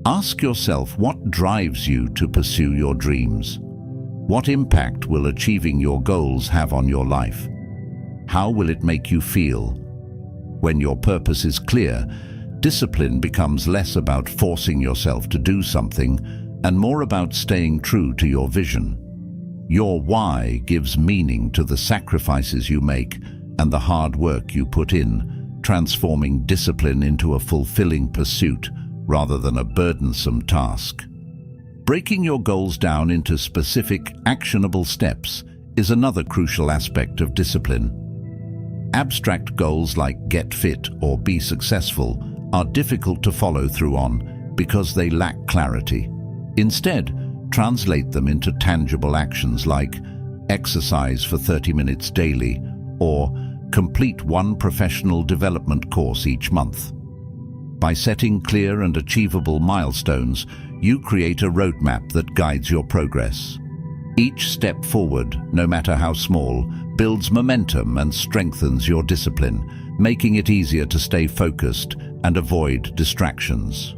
Ask yourself what drives you to pursue your dreams. What impact will achieving your goals have on your life? How will it make you feel? When your purpose is clear, discipline becomes less about forcing yourself to do something and more about staying true to your vision. Your why gives meaning to the sacrifices you make and the hard work you put in, transforming discipline into a fulfilling pursuit rather than a burdensome task. Breaking your goals down into specific, actionable steps is another crucial aspect of discipline. Abstract goals like get fit or be successful are difficult to follow through on because they lack clarity. Instead, translate them into tangible actions like exercise for 30 minutes daily or complete one professional development course each month. By setting clear and achievable milestones, you create a roadmap that guides your progress. Each step forward, no matter how small, builds momentum and strengthens your discipline, making it easier to stay focused and avoid distractions.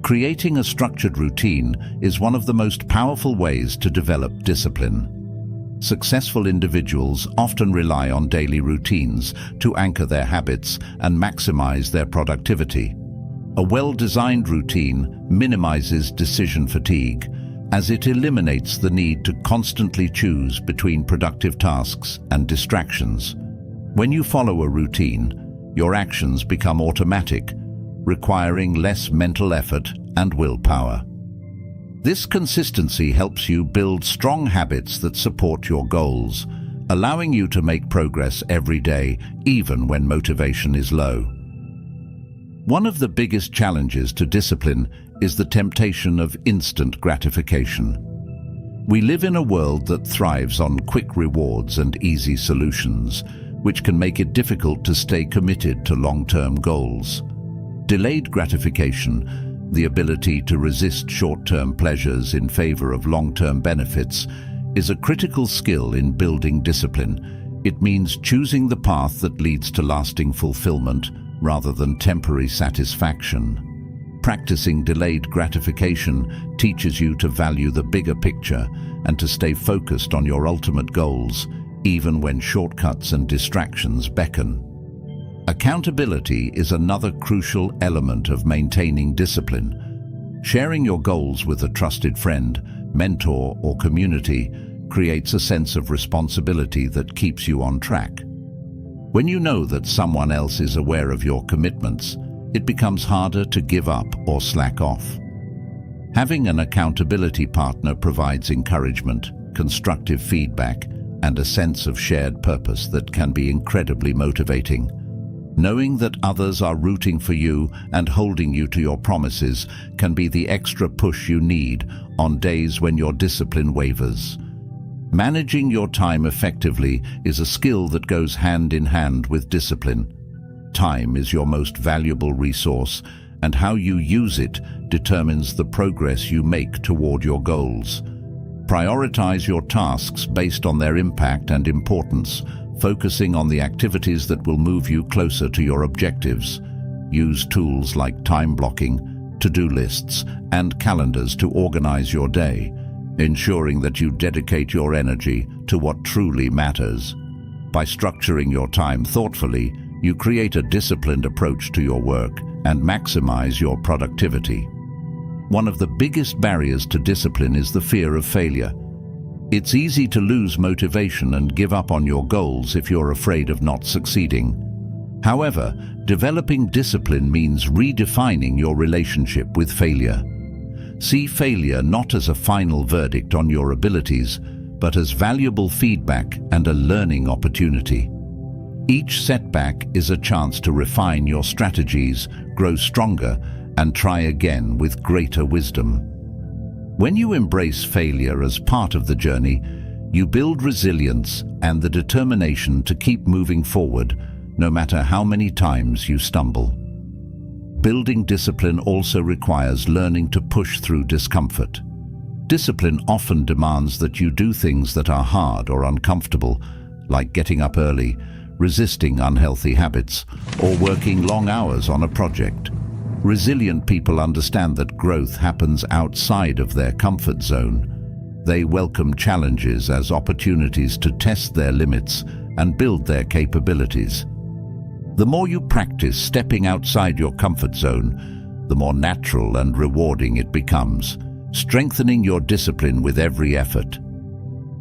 Creating a structured routine is one of the most powerful ways to develop discipline. Successful individuals often rely on daily routines to anchor their habits and maximize their productivity. A well-designed routine minimizes decision fatigue, as it eliminates the need to constantly choose between productive tasks and distractions. When you follow a routine, your actions become automatic, requiring less mental effort and willpower. This consistency helps you build strong habits that support your goals, allowing you to make progress every day, even when motivation is low. One of the biggest challenges to discipline is the temptation of instant gratification. We live in a world that thrives on quick rewards and easy solutions, which can make it difficult to stay committed to long-term goals. Delayed gratification, the ability to resist short-term pleasures in favor of long-term benefits, is a critical skill in building discipline. It means choosing the path that leads to lasting fulfillment rather than temporary satisfaction. Practicing delayed gratification teaches you to value the bigger picture and to stay focused on your ultimate goals, even when shortcuts and distractions beckon. Accountability is another crucial element of maintaining discipline. Sharing your goals with a trusted friend, mentor, or community creates a sense of responsibility that keeps you on track. When you know that someone else is aware of your commitments, it becomes harder to give up or slack off. Having an accountability partner provides encouragement, constructive feedback, and a sense of shared purpose that can be incredibly motivating. Knowing that others are rooting for you and holding you to your promises can be the extra push you need on days when your discipline wavers. Managing your time effectively is a skill that goes hand in hand with discipline. Time is your most valuable resource, and how you use it determines the progress you make toward your goals. Prioritize your tasks based on their impact and importance, focusing on the activities that will move you closer to your objectives. Use tools like time blocking, to-do lists, and calendars to organize your day, ensuring that you dedicate your energy to what truly matters. By structuring your time thoughtfully, you create a disciplined approach to your work and maximize your productivity. One of the biggest barriers to discipline is the fear of failure. It's easy to lose motivation and give up on your goals if you're afraid of not succeeding. However, developing discipline means redefining your relationship with failure. See failure not as a final verdict on your abilities, but as valuable feedback and a learning opportunity. Each setback is a chance to refine your strategies, grow stronger, and try again with greater wisdom. When you embrace failure as part of the journey, you build resilience and the determination to keep moving forward, no matter how many times you stumble. Building discipline also requires learning to push through discomfort. Discipline often demands that you do things that are hard or uncomfortable, like getting up early, resisting unhealthy habits, or working long hours on a project. Resilient people understand that growth happens outside of their comfort zone. They welcome challenges as opportunities to test their limits and build their capabilities. The more you practice stepping outside your comfort zone, the more natural and rewarding it becomes, strengthening your discipline with every effort.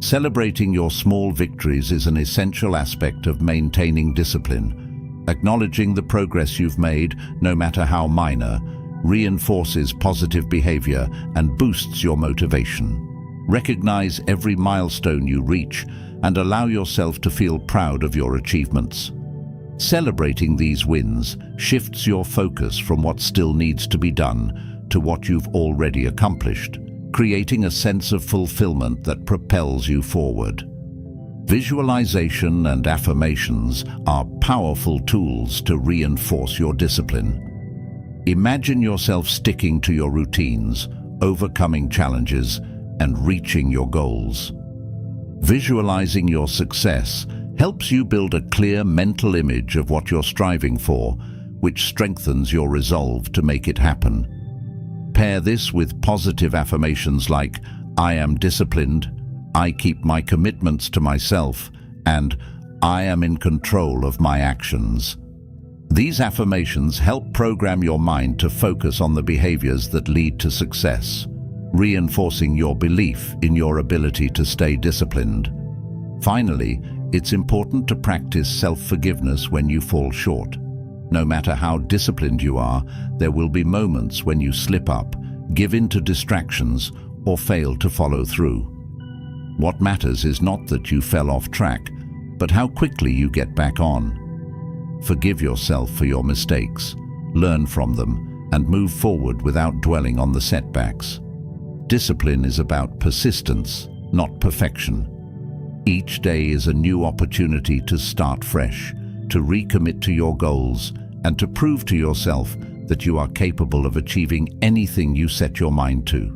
Celebrating your small victories is an essential aspect of maintaining discipline. Acknowledging the progress you've made, no matter how minor, reinforces positive behavior and boosts your motivation. Recognize every milestone you reach and allow yourself to feel proud of your achievements. Celebrating these wins shifts your focus from what still needs to be done to what you've already accomplished, creating a sense of fulfillment that propels you forward. Visualization and affirmations are powerful tools to reinforce your discipline. Imagine yourself sticking to your routines, overcoming challenges, and reaching your goals. Visualizing your success helps you build a clear mental image of what you're striving for, which strengthens your resolve to make it happen. Pair this with positive affirmations like, "I am disciplined," "I keep my commitments to myself," and "I am in control of my actions." These affirmations help program your mind to focus on the behaviors that lead to success, reinforcing your belief in your ability to stay disciplined. Finally, it's important to practice self-forgiveness when you fall short. No matter how disciplined you are, there will be moments when you slip up, give in to distractions, or fail to follow through. What matters is not that you fell off track, but how quickly you get back on. Forgive yourself for your mistakes, learn from them, and move forward without dwelling on the setbacks. Discipline is about persistence, not perfection. Each day is a new opportunity to start fresh, to recommit to your goals, and to prove to yourself that you are capable of achieving anything you set your mind to.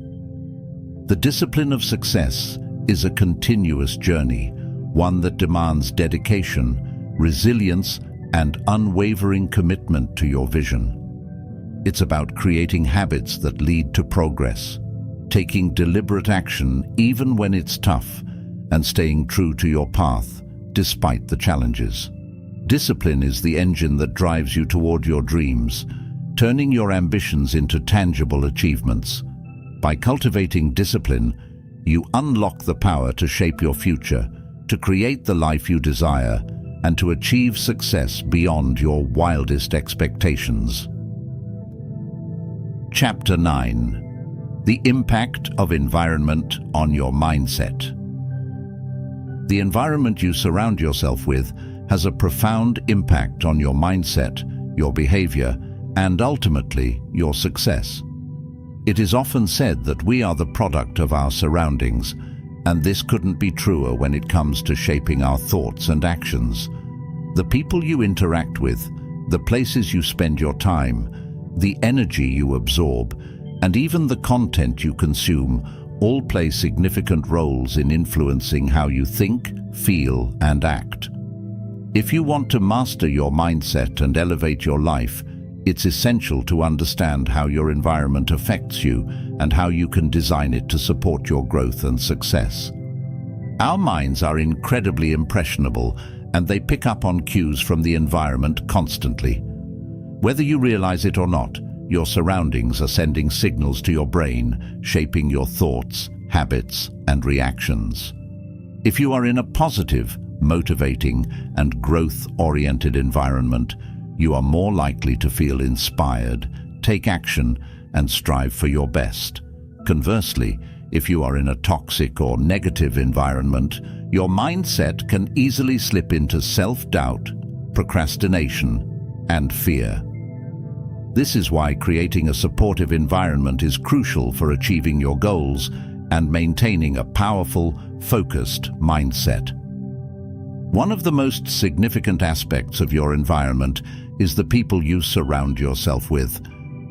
The discipline of success is a continuous journey, one that demands dedication, resilience, and unwavering commitment to your vision. It's about creating habits that lead to progress, taking deliberate action even when it's tough, and staying true to your path despite the challenges. Discipline is the engine that drives you toward your dreams, turning your ambitions into tangible achievements. By cultivating discipline, you unlock the power to shape your future, to create the life you desire, and to achieve success beyond your wildest expectations. Chapter 9. The impact of environment on your mindset. The environment you surround yourself with has a profound impact on your mindset, your behavior, and ultimately your success. It is often said that we are the product of our surroundings, And this couldn't be truer when it comes to shaping our thoughts and actions. The people you interact with, the places you spend your time, the energy you absorb, and even the content you consume all play significant roles in influencing how you think, feel, and act. If you want to master your mindset and elevate your life, it's essential to understand how your environment affects you and how you can design it to support your growth and success. Our minds are incredibly impressionable, and they pick up on cues from the environment constantly. Whether you realize it or not, your surroundings are sending signals to your brain, shaping your thoughts, habits, and reactions. If you are in a positive, motivating, and growth-oriented environment, you are more likely to feel inspired, take action, and strive for your best. Conversely, if you are in a toxic or negative environment, your mindset can easily slip into self-doubt, procrastination, and fear. This is why creating a supportive environment is crucial for achieving your goals and maintaining a powerful, focused mindset. One of the most significant aspects of your environment is the people you surround yourself with.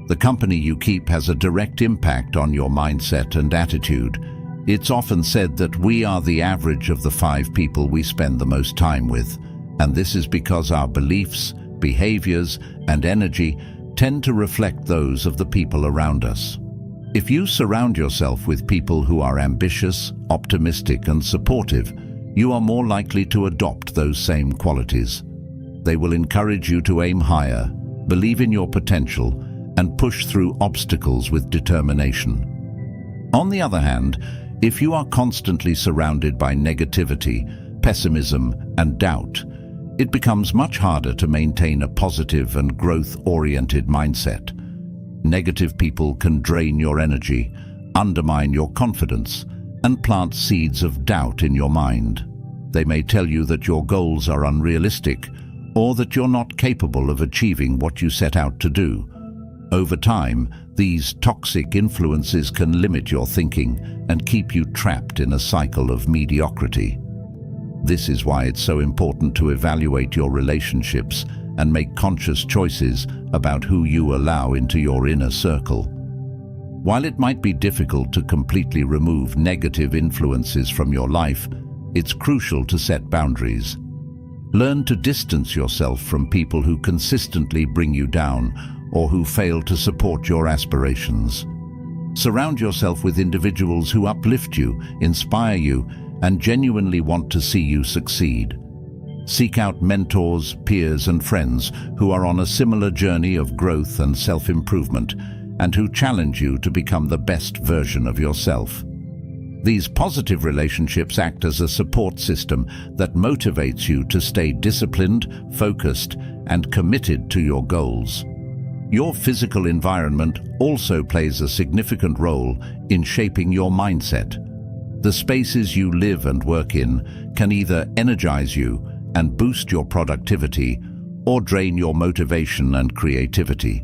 The company you keep has a direct impact on your mindset and attitude. It's often said that we are the average of the 5 people we spend the most time with, and this is because our beliefs, behaviors, and energy tend to reflect those of the people around us. If you surround yourself with people who are ambitious, optimistic, and supportive, you are more likely to adopt those same qualities. They will encourage you to aim higher, believe in your potential, and push through obstacles with determination. On the other hand, if you are constantly surrounded by negativity, pessimism, and doubt, it becomes much harder to maintain a positive and growth-oriented mindset. Negative people can drain your energy, undermine your confidence, and plant seeds of doubt in your mind. They may tell you that your goals are unrealistic or that you're not capable of achieving what you set out to do. Over time, these toxic influences can limit your thinking and keep you trapped in a cycle of mediocrity. This is why it's so important to evaluate your relationships and make conscious choices about who you allow into your inner circle. While it might be difficult to completely remove negative influences from your life, it's crucial to set boundaries. Learn to distance yourself from people who consistently bring you down or who fail to support your aspirations. Surround yourself with individuals who uplift you, inspire you, and genuinely want to see you succeed. Seek out mentors, peers, and friends who are on a similar journey of growth and self-improvement and who challenge you to become the best version of yourself. These positive relationships act as a support system that motivates you to stay disciplined, focused, and committed to your goals. Your physical environment also plays a significant role in shaping your mindset. The spaces you live and work in can either energize you and boost your productivity or drain your motivation and creativity.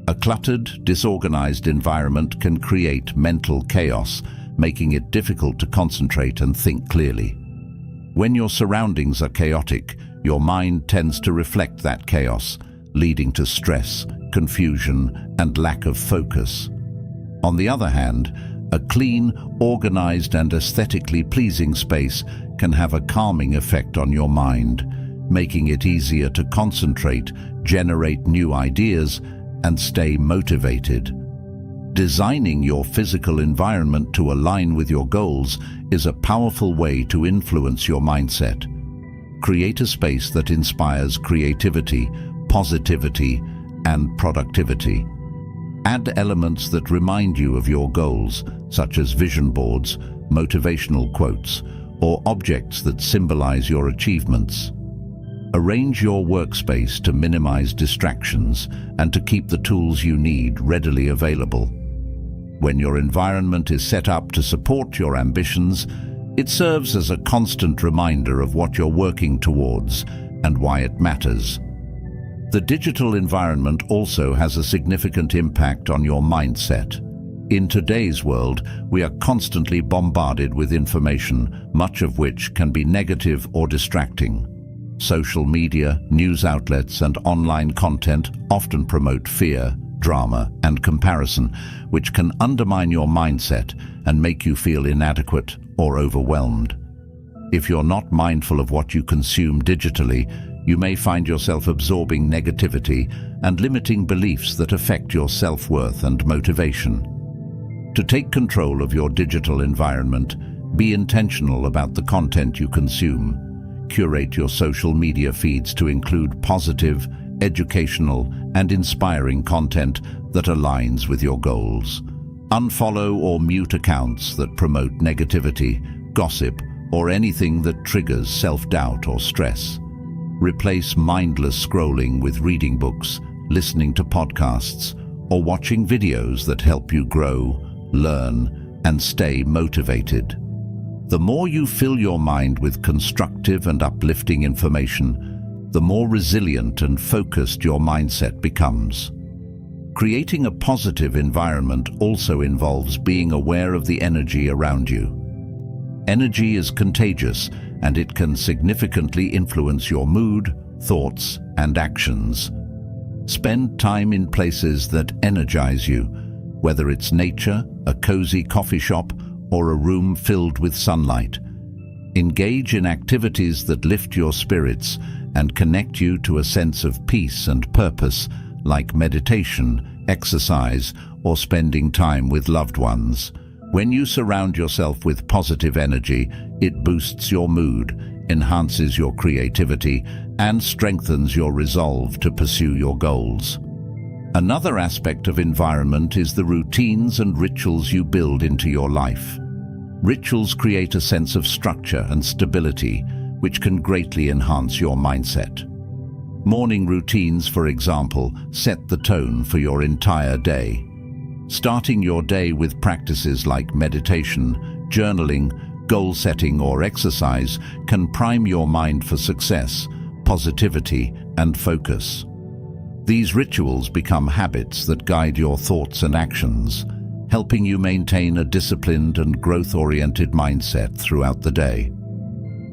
A cluttered, disorganized environment can create mental chaos, making it difficult to concentrate and think clearly. When your surroundings are chaotic, your mind tends to reflect that chaos, leading to stress, confusion, and lack of focus. On the other hand, a clean, organized, and aesthetically pleasing space can have a calming effect on your mind, making it easier to concentrate, generate new ideas, and stay motivated. Designing your physical environment to align with your goals is a powerful way to influence your mindset. Create a space that inspires creativity, positivity, and productivity. Add elements that remind you of your goals, such as vision boards, motivational quotes, or objects that symbolize your achievements. Arrange your workspace to minimize distractions and to keep the tools you need readily available. When your environment is set up to support your ambitions, it serves as a constant reminder of what you're working towards and why it matters. The digital environment also has a significant impact on your mindset. In today's world, we are constantly bombarded with information, much of which can be negative or distracting. Social media, news outlets, and online content often promote fear, drama, and comparison, which can undermine your mindset and make you feel inadequate or overwhelmed. If you're not mindful of what you consume digitally, you may find yourself absorbing negativity and limiting beliefs that affect your self-worth and motivation. To take control of your digital environment, be intentional about the content you consume. Curate your social media feeds to include positive, educational, and inspiring content that aligns with your goals. Unfollow or mute accounts that promote negativity, gossip, or anything that triggers self-doubt or stress. Replace mindless scrolling with reading books, listening to podcasts, or watching videos that help you grow, learn, and stay motivated. The more you fill your mind with constructive and uplifting information, the more resilient and focused your mindset becomes. Creating a positive environment also involves being aware of the energy around you. Energy is contagious, and it can significantly influence your mood, thoughts, and actions. Spend time in places that energize you, whether it's nature, a cozy coffee shop, or a room filled with sunlight. Engage in activities that lift your spirits and connect you to a sense of peace and purpose, like meditation, exercise, or spending time with loved ones. When you surround yourself with positive energy, it boosts your mood, enhances your creativity, and strengthens your resolve to pursue your goals. Another aspect of environment is the routines and rituals you build into your life. Rituals create a sense of structure and stability, which can greatly enhance your mindset. Morning routines, for example, set the tone for your entire day. Starting your day with practices like meditation, journaling, goal setting, or exercise can prime your mind for success, positivity, and focus. These rituals become habits that guide your thoughts and actions, helping you maintain a disciplined and growth-oriented mindset throughout the day.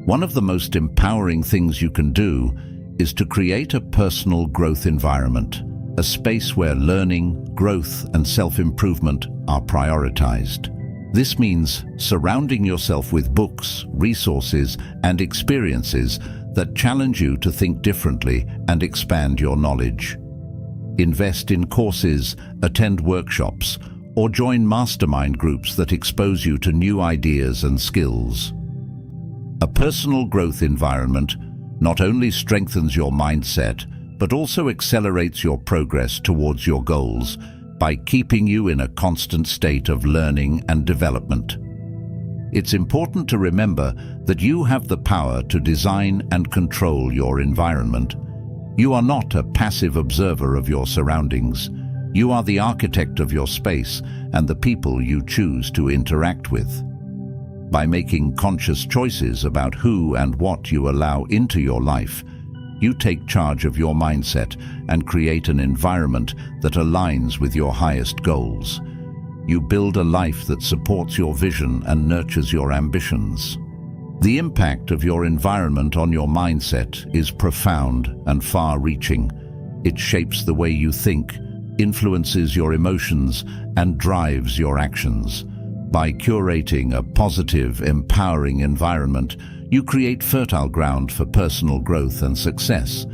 One of the most empowering things you can do is to create a personal growth environment, a space where learning, growth, and self-improvement are prioritized. This means surrounding yourself with books, resources, and experiences that challenge you to think differently and expand your knowledge. Invest in courses, attend workshops, or join mastermind groups that expose you to new ideas and skills. A personal growth environment not only strengthens your mindset, but also accelerates your progress towards your goals by keeping you in a constant state of learning and development. It's important to remember that you have the power to design and control your environment. You are not a passive observer of your surroundings. You are the architect of your space and the people you choose to interact with. By making conscious choices about who and what you allow into your life, you take charge of your mindset and create an environment that aligns with your highest goals. You build a life that supports your vision and nurtures your ambitions. The impact of your environment on your mindset is profound and far-reaching. It shapes the way you think, influences your emotions, and drives your actions. By curating a positive, empowering environment, you create fertile ground for personal growth and success.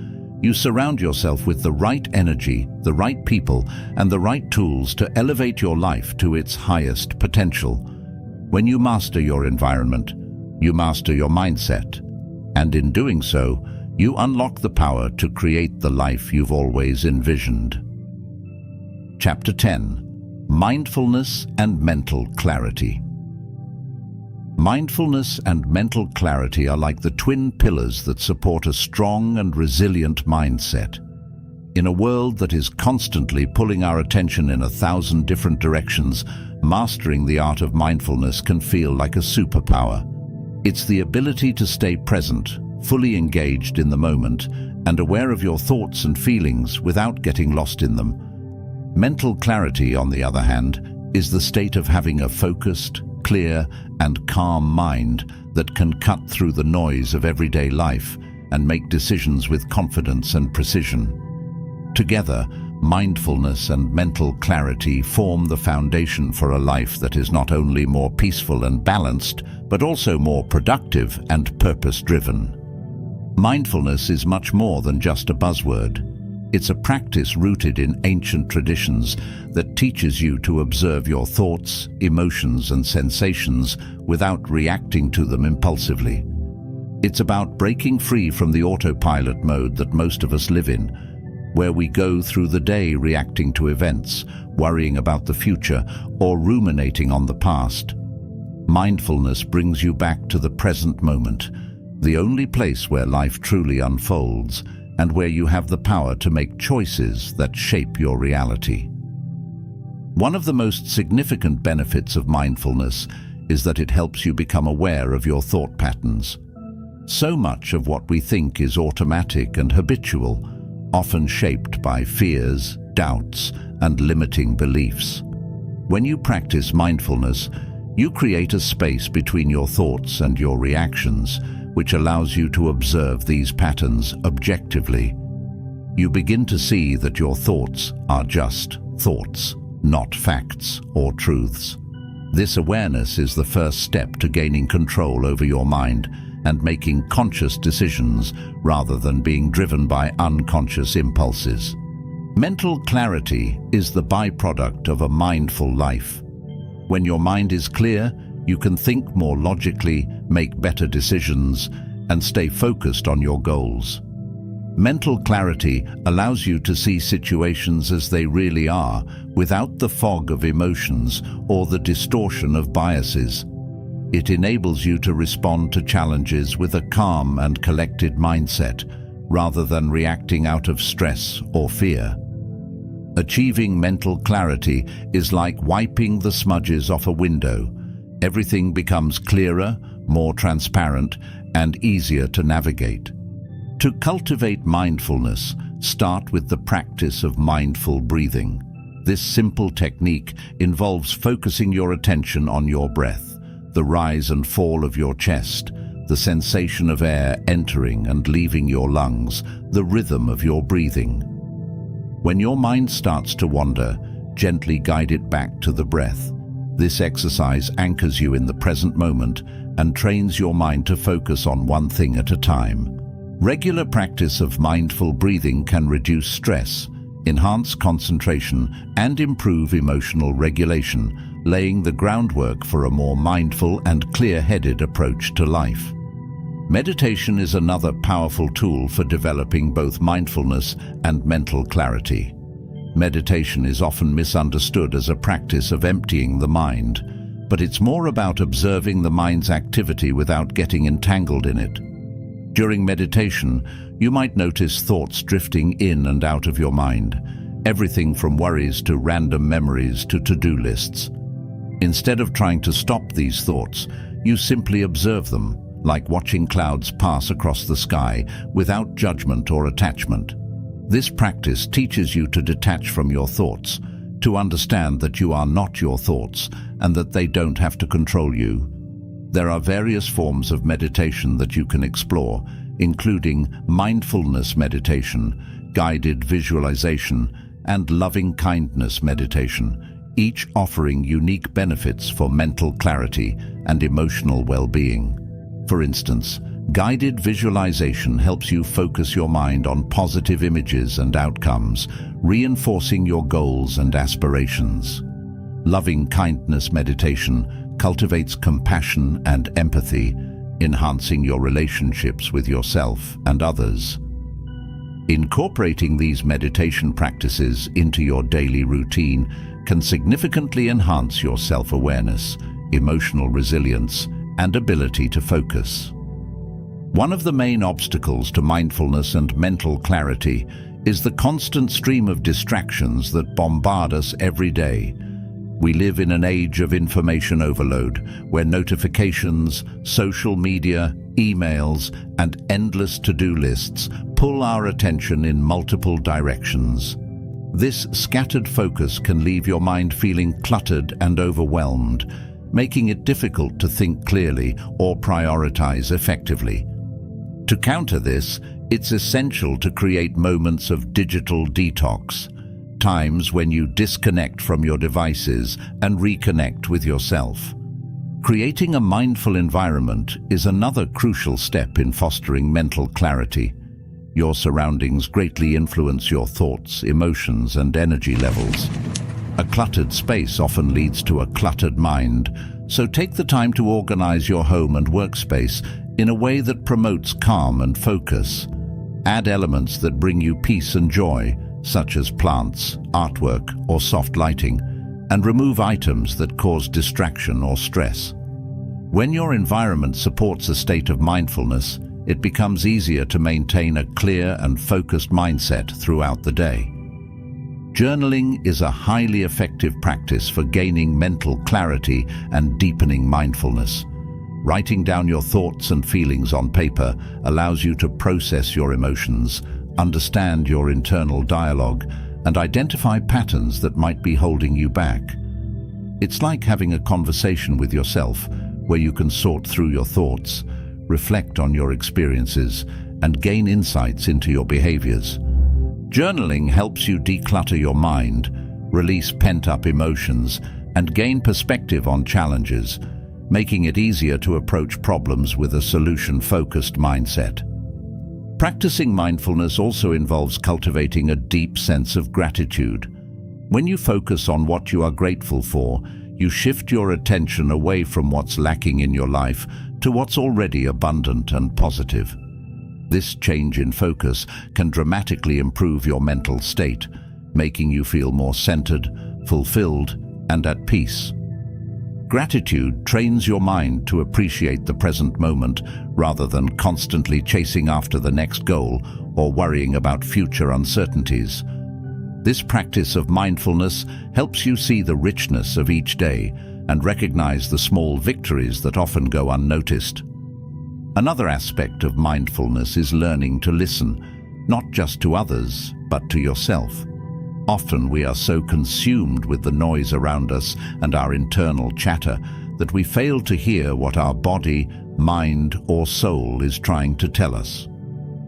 You surround yourself with the right energy, the right people, and the right tools to elevate your life to its highest potential. When you master your environment, you master your mindset, and in doing so, you unlock the power to create the life you've always envisioned. Chapter 10: Mindfulness and Mental Clarity. Mindfulness and mental clarity are like the twin pillars that support a strong and resilient mindset. In a world that is constantly pulling our attention in 1,000 different directions, mastering the art of mindfulness can feel like a superpower. It's the ability to stay present, fully engaged in the moment, and aware of your thoughts and feelings without getting lost in them. Mental clarity, on the other hand, is the state of having a focused, clear, and calm mind that can cut through the noise of everyday life and make decisions with confidence and precision. Together, mindfulness and mental clarity form the foundation for a life that is not only more peaceful and balanced, but also more productive and purpose-driven. Mindfulness is much more than just a buzzword. It's a practice rooted in ancient traditions that teaches you to observe your thoughts, emotions, and sensations without reacting to them impulsively. It's about breaking free from the autopilot mode that most of us live in, where we go through the day reacting to events, worrying about the future, or ruminating on the past. Mindfulness brings you back to the present moment, the only place where life truly unfolds, and where you have the power to make choices that shape your reality. One of the most significant benefits of mindfulness is that it helps you become aware of your thought patterns. So much of what we think is automatic and habitual, often shaped by fears, doubts, and limiting beliefs. When you practice mindfulness, you create a space between your thoughts and your reactions, which allows you to observe these patterns objectively. You begin to see that your thoughts are just thoughts, not facts or truths. This awareness is the first step to gaining control over your mind and making conscious decisions rather than being driven by unconscious impulses. Mental clarity is the byproduct of a mindful life. When your mind is clear, you can think more logically, make better decisions, and stay focused on your goals. Mental clarity allows you to see situations as they really are, without the fog of emotions or the distortion of biases. It enables you to respond to challenges with a calm and collected mindset, rather than reacting out of stress or fear. Achieving mental clarity is like wiping the smudges off a window. Everything becomes clearer, more transparent, and easier to navigate. To cultivate mindfulness, start with the practice of mindful breathing. This simple technique involves focusing your attention on your breath, the rise and fall of your chest, the sensation of air entering and leaving your lungs, the rhythm of your breathing. When your mind starts to wander, gently guide it back to the breath. This exercise anchors you in the present moment and trains your mind to focus on one thing at a time. Regular practice of mindful breathing can reduce stress, enhance concentration, and improve emotional regulation, laying the groundwork for a more mindful and clear-headed approach to life. Meditation is another powerful tool for developing both mindfulness and mental clarity. Meditation is often misunderstood as a practice of emptying the mind, but it's more about observing the mind's activity without getting entangled in it. During meditation, you might notice thoughts drifting in and out of your mind, everything from worries to random memories to to-do lists. Instead of trying to stop these thoughts, you simply observe them, like watching clouds pass across the sky without judgment or attachment. This practice teaches you to detach from your thoughts, to understand that you are not your thoughts and that they don't have to control you. There are various forms of meditation that you can explore, including mindfulness meditation, guided visualization, and loving-kindness meditation, each offering unique benefits for mental clarity and emotional well-being. For instance, guided visualization helps you focus your mind on positive images and outcomes, reinforcing your goals and aspirations. Loving-kindness meditation cultivates compassion and empathy, enhancing your relationships with yourself and others. Incorporating these meditation practices into your daily routine can significantly enhance your self-awareness, emotional resilience, and ability to focus. One of the main obstacles to mindfulness and mental clarity is the constant stream of distractions that bombard us every day. We live in an age of information overload, where notifications, social media, emails, and endless to-do lists pull our attention in multiple directions. This scattered focus can leave your mind feeling cluttered and overwhelmed, making it difficult to think clearly or prioritize effectively. To counter this, it's essential to create moments of digital detox, times when you disconnect from your devices and reconnect with yourself. Creating a mindful environment is another crucial step in fostering mental clarity. Your surroundings greatly influence your thoughts, emotions, and energy levels. A cluttered space often leads to a cluttered mind, so take the time to organize your home and workspace in a way that promotes calm and focus. Add elements that bring you peace and joy, such as plants, artwork, or soft lighting, and remove items that cause distraction or stress. When your environment supports a state of mindfulness, it becomes easier to maintain a clear and focused mindset throughout the day. Journaling is a highly effective practice for gaining mental clarity and deepening mindfulness. Writing down your thoughts and feelings on paper allows you to process your emotions, understand your internal dialogue, and identify patterns that might be holding you back. It's like having a conversation with yourself, where you can sort through your thoughts, reflect on your experiences, and gain insights into your behaviors. Journaling helps you declutter your mind, release pent-up emotions, and gain perspective on challenges, making it easier to approach problems with a solution-focused mindset. Practicing mindfulness also involves cultivating a deep sense of gratitude. When you focus on what you are grateful for, you shift your attention away from what's lacking in your life to what's already abundant and positive. This change in focus can dramatically improve your mental state, making you feel more centered, fulfilled, and at peace. Gratitude trains your mind to appreciate the present moment rather than constantly chasing after the next goal or worrying about future uncertainties. This practice of mindfulness helps you see the richness of each day and recognize the small victories that often go unnoticed. Another aspect of mindfulness is learning to listen, not just to others, but to yourself. Often we are so consumed with the noise around us and our internal chatter that we fail to hear what our body, mind, or soul is trying to tell us.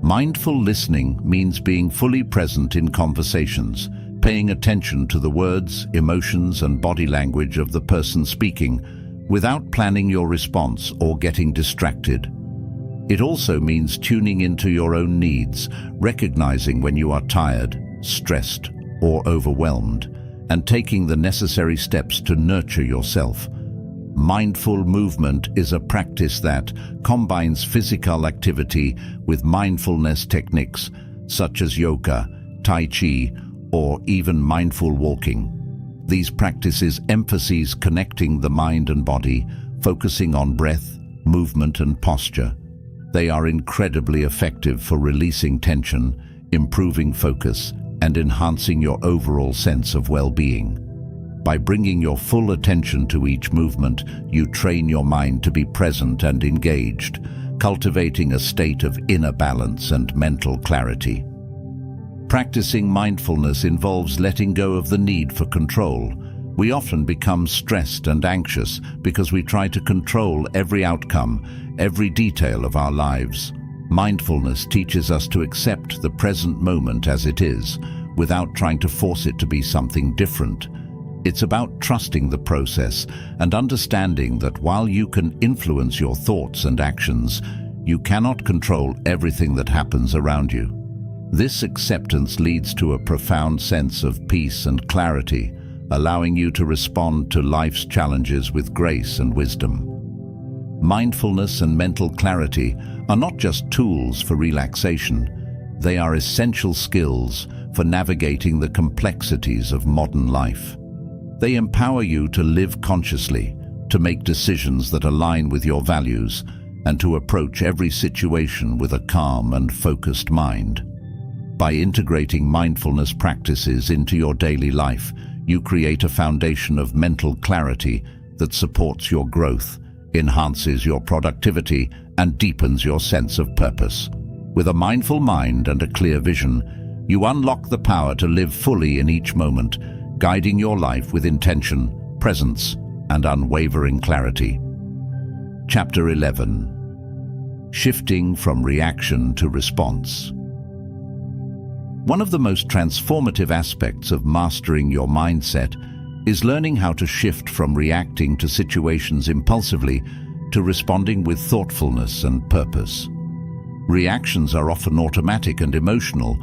Mindful listening means being fully present in conversations, paying attention to the words, emotions, and body language of the person speaking, without planning your response or getting distracted. It also means tuning into your own needs, recognizing when you are tired, stressed, or overwhelmed, and taking the necessary steps to nurture yourself. Mindful movement is a practice that combines physical activity with mindfulness techniques such as yoga, tai chi, or even mindful walking. These practices emphasize connecting the mind and body, focusing on breath, movement, and posture. They are incredibly effective for releasing tension, improving focus, and enhancing your overall sense of well-being. By bringing your full attention to each movement, you train your mind to be present and engaged, cultivating a state of inner balance and mental clarity. Practicing mindfulness involves letting go of the need for control. We often become stressed and anxious because we try to control every outcome, every detail of our lives. Mindfulness teaches us to accept the present moment as it is, without trying to force it to be something different. It's about trusting the process and understanding that while you can influence your thoughts and actions, you cannot control everything that happens around you. This acceptance leads to a profound sense of peace and clarity, allowing you to respond to life's challenges with grace and wisdom. Mindfulness and mental clarity are not just tools for relaxation, they are essential skills for navigating the complexities of modern life. They empower you to live consciously, to make decisions that align with your values, and to approach every situation with a calm and focused mind. By integrating mindfulness practices into your daily life, you create a foundation of mental clarity that supports your growth, enhances your productivity, and deepens your sense of purpose. With a mindful mind and a clear vision, You unlock the power to live fully in each moment, guiding your life with intention, presence, and unwavering clarity. Chapter 11. Shifting from reaction to response. One of the most transformative aspects of mastering your mindset is learning how to shift from reacting to situations impulsively to responding with thoughtfulness and purpose. Reactions are often automatic and emotional,